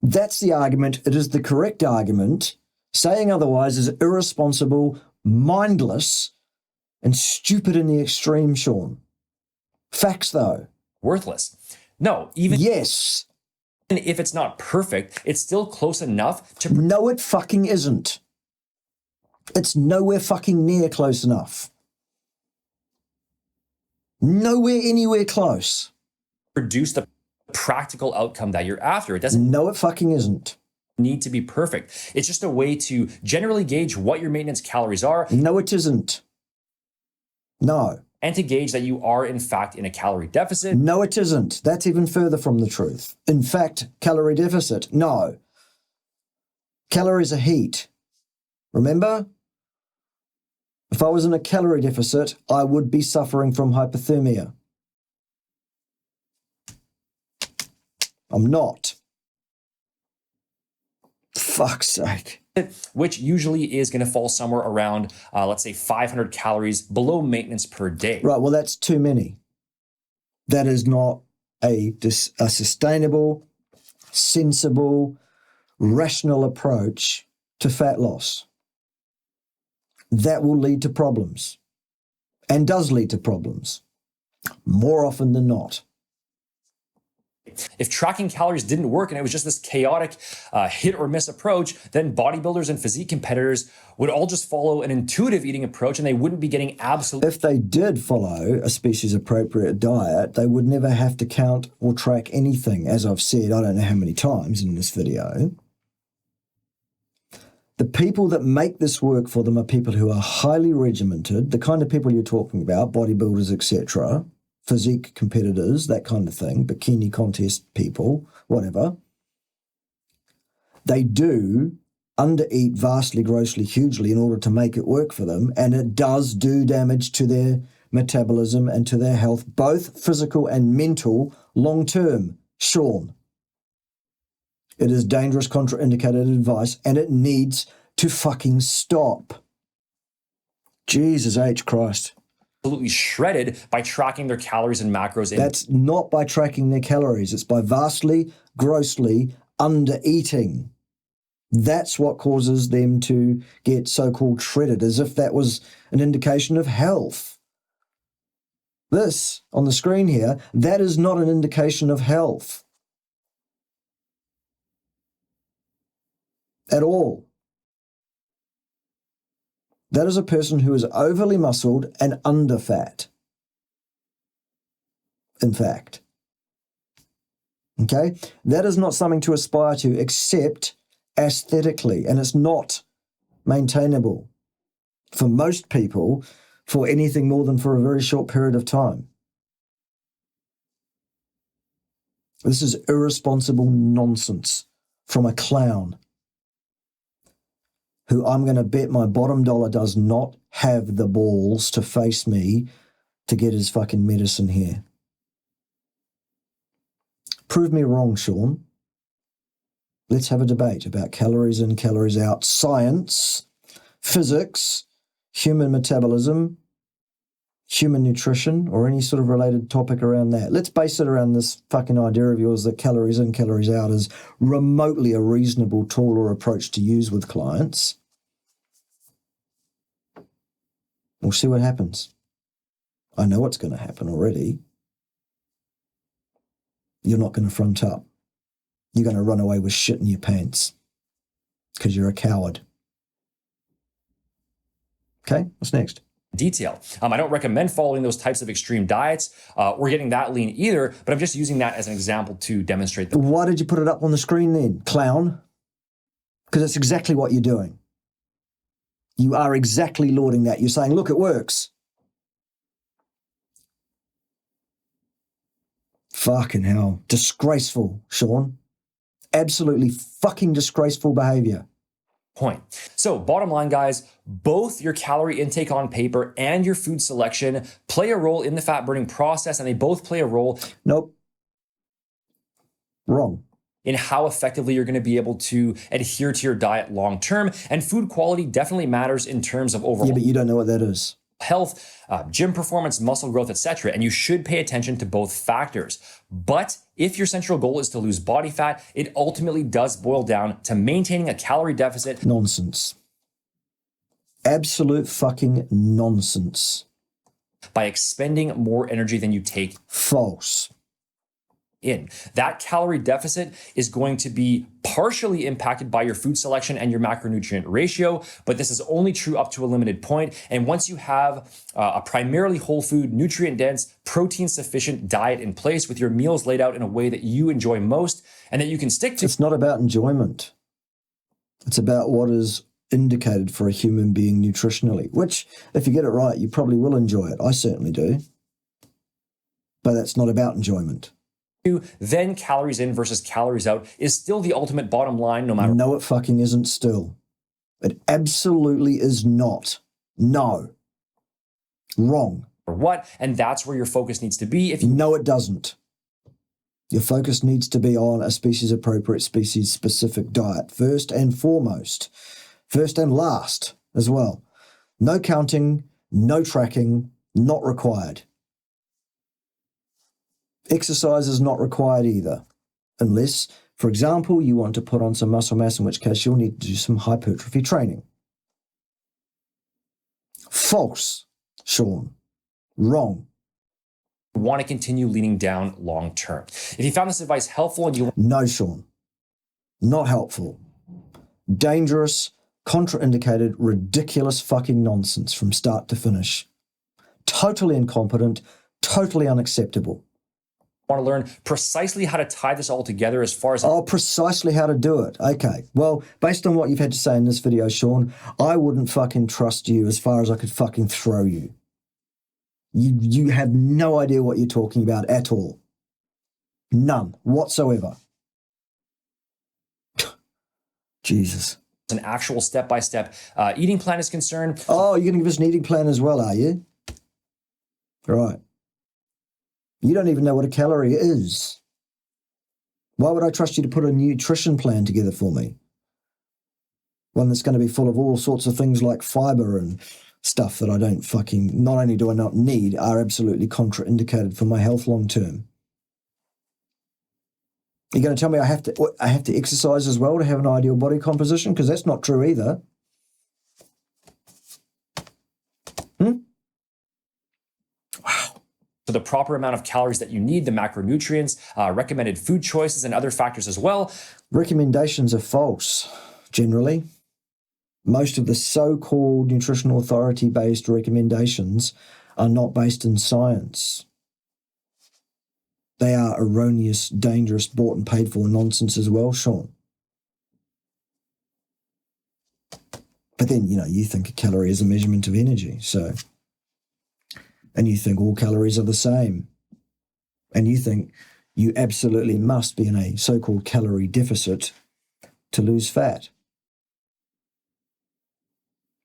That's the argument. It is the correct argument. Saying otherwise is irresponsible, mindless, and stupid in the extreme, Sean. Facts, though. Worthless. No, even Yes. if it's not perfect, it's still close enough to No, it fucking isn't. It's nowhere fucking near close enough. Nowhere anywhere close. produce the practical outcome that you're after. It doesn't No, it fucking isn't. need to be perfect. It's just a way to generally gauge what your maintenance calories are No, it isn't. No. and to gauge that you are in fact in a calorie deficit. No, it isn't. That's even further from the truth. In fact, calorie deficit. No. Calories are heat. Remember? If I was in a calorie deficit, I would be suffering from hypothermia. I'm not. Fuck's sake. Which usually is going to fall somewhere around, let's say, 500 calories below maintenance per day. Right, well, that's too many. That is not a sustainable, sensible, rational approach to fat loss. That will lead to problems, and does lead to problems, more often than not. If tracking calories didn't work and it was just this chaotic hit or miss approach, then bodybuilders and physique competitors would all just follow an intuitive eating approach and they wouldn't be getting absolute. If they did follow a species-appropriate diet, they would never have to count or track anything. As I've said, I don't know how many times in this video. The people that make this work for them are people who are highly regimented, the kind of people you're talking about, bodybuilders, etc., physique competitors, that kind of thing, bikini contest people, whatever. They do undereat vastly, grossly, hugely in order to make it work for them, and it does do damage to their metabolism and to their health, both physical and mental, long-term, Sean. It is dangerous, contraindicated advice, and it needs to fucking stop. Jesus H. Christ. absolutely shredded by tracking their calories and macros. That's not by tracking their calories. It's by vastly, grossly under-eating. That's what causes them to get so-called shredded, as if that was an indication of health. This, on the screen here, that is not an indication of health at all. That is a person who is overly muscled and under fat, in fact. Okay? That is not something to aspire to except aesthetically, and it's not maintainable for most people for anything more than for a very short period of time. This is irresponsible nonsense from a clown who I'm going to bet my bottom dollar does not have the balls to face me to get his fucking medicine here. Prove me wrong, Sean. Let's have a debate about calories in, calories out, science, physics, human metabolism, human nutrition, or any sort of related topic around that. Let's base it around this fucking idea of yours that calories in, calories out is remotely a reasonable tool or approach to use with clients. We'll see what happens. I know what's going to happen already. You're not going to front up. You're going to run away with shit in your pants because you're a coward. Okay, what's next? Detail. I don't recommend following those types of extreme diets or getting that lean either, but I'm just using that as an example to demonstrate that. Why did you put it up on the screen then, clown? Because that's exactly what you're doing. You are exactly lauding that. You're saying, look, it works. Fucking hell. Disgraceful, Sean. Absolutely fucking disgraceful behavior. Point. So bottom line, guys, both your calorie intake on paper and your food selection play a role in the fat burning process, and they both play a role. Nope. Wrong. In how effectively you're going to be able to adhere to your diet long term. And food quality definitely matters in terms of overall Yeah, but you don't know what that is. Health, gym performance, muscle growth, etc. And you should pay attention to both factors. But if your central goal is to lose body fat, it ultimately does boil down to maintaining a calorie deficit. Nonsense. Absolute fucking nonsense. By expending more energy than you take. False. In. That calorie deficit is going to be partially impacted by your food selection and your macronutrient ratio, but this is only true up to a limited point. And once you have a primarily whole food, nutrient-dense, protein-sufficient diet in place with your meals laid out in a way that you enjoy most and that you can stick to. It's not about enjoyment. It's about what is indicated for a human being nutritionally, which, if you get it right, you probably will enjoy it. I certainly do. But that's not about enjoyment. Then calories in versus calories out is still the ultimate bottom line, no matter. No, it fucking isn't still. It absolutely is not. No. Wrong. What, and that's where your focus needs to be. If you No, it doesn't. Your focus needs to be on a species-appropriate, species-specific diet, first and foremost. First and last as well. No counting, no tracking, not required. Exercise is not required either, unless, for example, you want to put on some muscle mass, in which case you'll need to do some hypertrophy training. False, Sean. Wrong. want to continue leaning down long term. If you found this advice helpful and you... No, Sean. Not helpful. Dangerous, contraindicated, ridiculous fucking nonsense from start to finish. Totally incompetent, totally unacceptable. Want to learn precisely how to tie this all together as far as... Oh, precisely how to do it. Okay. Well, based on what you've had to say in this video, Sean, I wouldn't fucking trust you as far as I could fucking throw you. You have no idea what you're talking about at all. None whatsoever. Jesus. An actual step-by-step eating plan is concerned. Oh, you're going to give us an eating plan as well, are you? Right. You don't even know what a calorie is. Why would I trust you to put a nutrition plan together for me? One that's going to be full of all sorts of things like fiber and stuff that I don't fucking, not only do I not need, are absolutely contraindicated for my health long term. You're going to tell me I have to exercise as well to have an ideal body composition? Because that's not true either. Wow. So the proper amount of calories that you need, the macronutrients, recommended food choices, and other factors as well. Recommendations are false, generally. Most of the so-called nutritional authority-based recommendations are not based in science. They are erroneous, dangerous, bought and paid for nonsense as well, Sean. But then, you think a calorie is a measurement of energy, so... And you think all calories are the same. And you think you absolutely must be in a so-called calorie deficit to lose fat.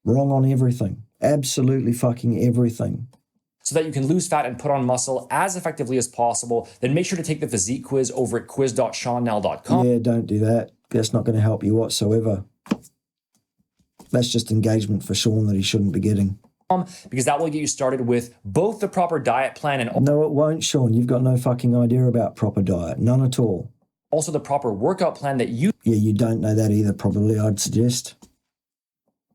Wrong on everything. Absolutely fucking everything. So that you can lose fat and put on muscle as effectively as possible, then make sure to take the physique quiz over at quiz.seannell.com. Yeah, don't do that. That's not going to help you whatsoever. That's just engagement for Sean that he shouldn't be getting. Because that will get you started with both the proper diet plan and... No, it won't, Sean. You've got no fucking idea about proper diet. None at all. Also the proper workout plan that you... Yeah, you don't know that either, probably, I'd suggest.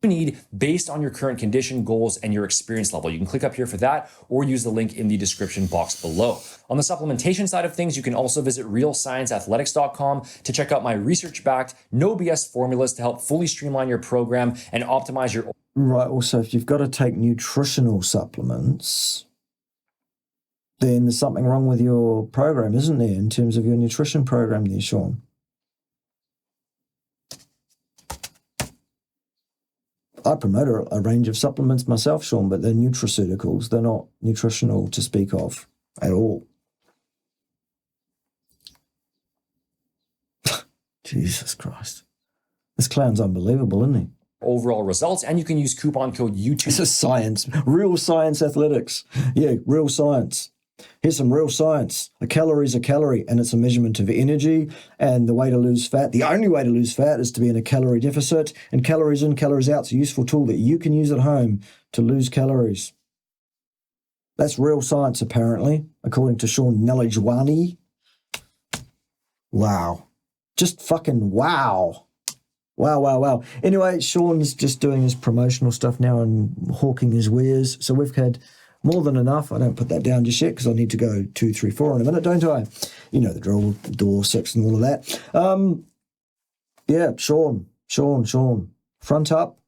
...need based on your current condition, goals, and your experience level. You can click up here for that or use the link in the description box below. On the supplementation side of things, you can also visit realscienceathletics.com to check out my research-backed, no BS formulas to help fully streamline your program and optimize your... Right, also, if you've got to take nutritional supplements, then there's something wrong with your program, isn't there, in terms of your nutrition program there, Sean? I promote a range of supplements myself, Sean, but they're nutraceuticals. They're not nutritional to speak of at all. Jesus Christ. This clown's unbelievable, isn't he? Overall results, and you can use coupon code YouTube. This is science. Real science athletics. Yeah, real science. Here's some real science. A calorie is a calorie, and it's a measurement of energy. And the way to lose fat, the only way to lose fat is to be in a calorie deficit. And calories in, calories out is a useful tool that you can use at home to lose calories. That's real science, apparently, according to Sean Nalewanyj. Wow. Just fucking wow. Wow, wow, wow. Anyway, Sean's just doing his promotional stuff now and hawking his wares. So we've had more than enough. I don't put that down just yet because I need to go 2, 3, 4 in a minute, don't I? You know the drill, door 6 and all of that. Yeah, Sean. Front up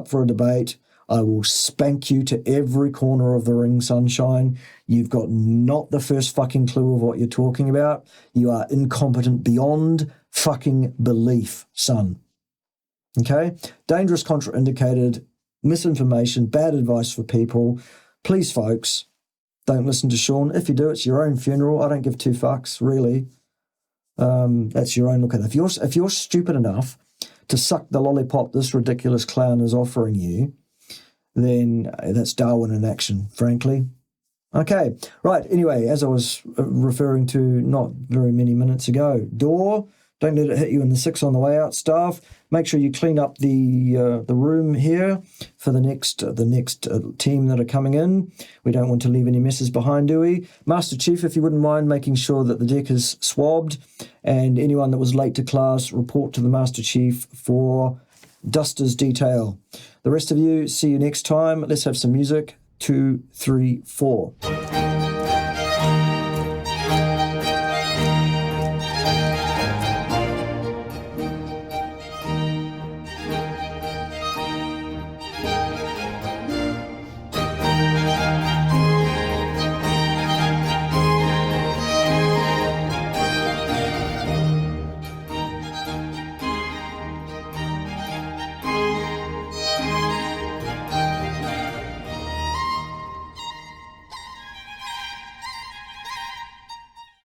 for a debate. I will spank you to every corner of the ring, sunshine. You've got not the first fucking clue of what you're talking about. You are incompetent beyond fucking belief, son. Okay? Dangerous, contraindicated, misinformation, bad advice for people. Please, folks, don't listen to Sean. If you do, it's your own funeral. I don't give 2 fucks, really. That's your own look at it. If you're stupid enough to suck the lollipop this ridiculous clown is offering you, then that's Darwin in action, frankly. Okay, right. Anyway, as I was referring to not very many minutes ago, door, don't let it hit you in the 6 on the way out, staff. Make sure you clean up the room here for the next team that are coming in. We don't want to leave any messes behind, do we? Master Chief, if you wouldn't mind making sure that the deck is swabbed, and anyone that was late to class, report to the Master Chief for Duster's detail. The rest of you, see you next time. Let's have some music. 2, 3, 4.